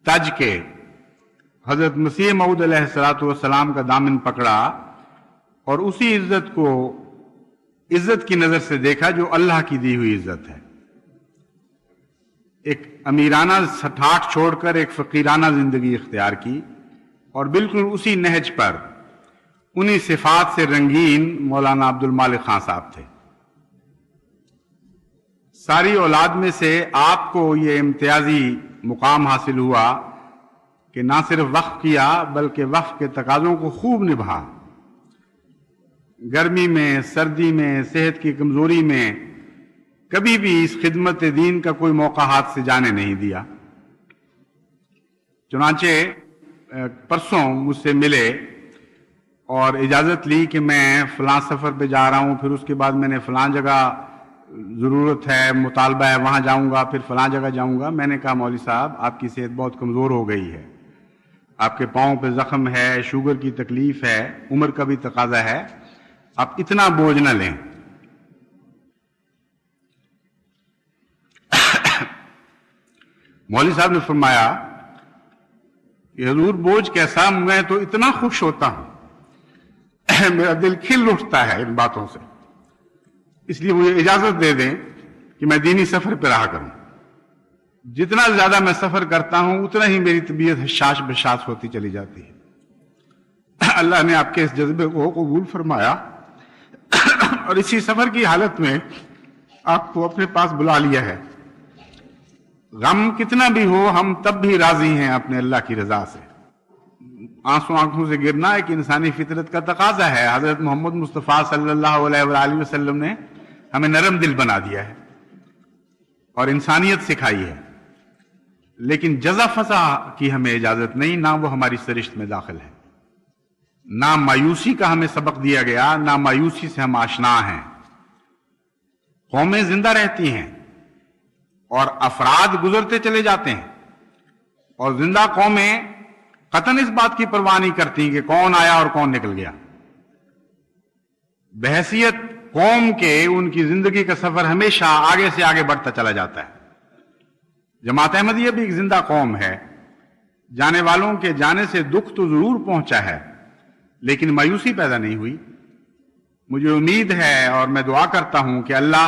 تج کے حضرت مسیح موعود علیہ السلام کا دامن پکڑا اور اسی عزت کو عزت کی نظر سے دیکھا جو اللہ کی دی ہوئی عزت ہے. ایک امیرانہ ٹھاٹھ چھوڑ کر ایک فقیرانہ زندگی اختیار کی، اور بالکل اسی نہج پر انہی صفات سے رنگین مولانا عبد المالک خان صاحب تھے. ساری اولاد میں سے آپ کو یہ امتیازی مقام حاصل ہوا کہ نہ صرف وقف کیا بلکہ وقف کے تقاضوں کو خوب نبھا. گرمی میں، سردی میں، صحت کی کمزوری میں کبھی بھی اس خدمت دین کا کوئی موقع ہاتھ سے جانے نہیں دیا. چنانچہ پرسوں مجھ سے ملے اور اجازت لی کہ میں فلاں سفر پہ جا رہا ہوں، پھر اس کے بعد میں نے فلاں جگہ ضرورت ہے، مطالبہ ہے، وہاں جاؤں گا، پھر فلاں جگہ جاؤں گا. میں نے کہا مولوی صاحب آپ کی صحت بہت کمزور ہو گئی ہے، آپ کے پاؤں پہ زخم ہے، شوگر کی تکلیف ہے، عمر کا بھی تقاضا ہے، آپ اتنا بوجھ نہ لیں. مولوی صاحب نے فرمایا کہ حضور بوجھ کیسا، میں تو اتنا خوش ہوتا ہوں، میرا دل کھل اٹھتا ہے ان باتوں سے، اس لیے مجھے اجازت دے دیں کہ میں دینی سفر پہ رہا کروں. جتنا زیادہ میں سفر کرتا ہوں اتنا ہی میری طبیعت حشاش بشاش ہوتی چلی جاتی ہے. اللہ نے آپ کے اس جذبے کو قبول فرمایا اور اسی سفر کی حالت میں آپ کو اپنے پاس بلا لیا ہے. غم کتنا بھی ہو ہم تب بھی راضی ہیں اپنے اللہ کی رضا سے. آنسو آنکھوں سے گرنا ایک انسانی فطرت کا تقاضا ہے. حضرت محمد مصطفیٰ صلی اللہ علیہ وآلہ وسلم نے ہمیں نرم دل بنا دیا ہے اور انسانیت سکھائی ہے، لیکن جزا فضا کی ہمیں اجازت نہیں، نہ وہ ہماری سرشت میں داخل ہے. نہ مایوسی کا ہمیں سبق دیا گیا، نہ مایوسی سے ہم آشنا ہیں. قومیں زندہ رہتی ہیں اور افراد گزرتے چلے جاتے ہیں، اور زندہ قومیں قطعاً اس بات کی پرواہ نہیں کرتی کہ کون آیا اور کون نکل گیا. بحیثیت قوم کے ان کی زندگی کا سفر ہمیشہ آگے سے آگے بڑھتا چلا جاتا ہے. جماعت احمدیہ بھی ایک زندہ قوم ہے. جانے والوں کے جانے سے دکھ تو ضرور پہنچا ہے، لیکن مایوسی پیدا نہیں ہوئی. مجھے امید ہے اور میں دعا کرتا ہوں کہ اللہ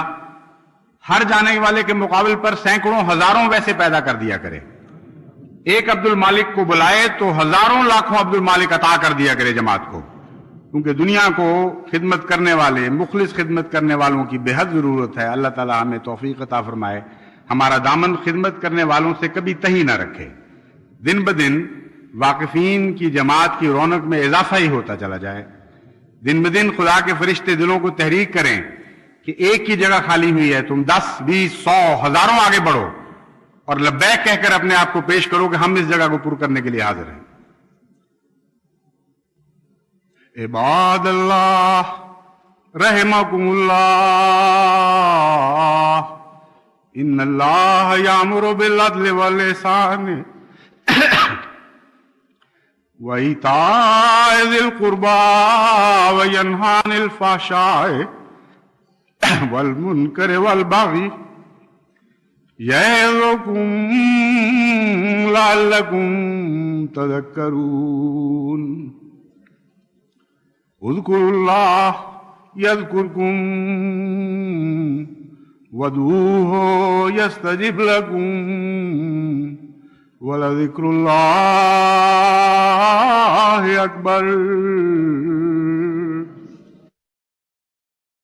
ہر جانے والے کے مقابل پر سینکڑوں ہزاروں ویسے پیدا کر دیا کرے. ایک عبد المالک کو بلائے تو ہزاروں لاکھوں عبد المالک عطا کر دیا کرے جماعت کو، کیونکہ دنیا کو خدمت کرنے والے، مخلص خدمت کرنے والوں کی بے حد ضرورت ہے. اللہ تعالی ہمیں توفیق عطا فرمائے، ہمارا دامن خدمت کرنے والوں سے کبھی تہی نہ رکھے. دن بدن واقفین کی جماعت کی رونق میں اضافہ ہی ہوتا چلا جائے. دن بدن خدا کے فرشتے دلوں کو تحریک کریں کہ ایک کی جگہ خالی ہوئی ہے، تم 10 20 100 ہزاروں آگے بڑھو اور لبیک کہہ کر اپنے آپ کو پیش کرو کہ ہم اس جگہ کو پر کرنے کے لیے حاضر ہیں. عباد اللہ رحمکم اللہ، ان اللہ یامر بالعدل والاحسان وایتاء ذی القربى وینہی عن الفحشاء والمنکر والبغی یعظکم لعلکم تذکرون. اذکروا اللہ یذکرکم وادعوہ یستجب لکم ولذکر اللہ اکبر.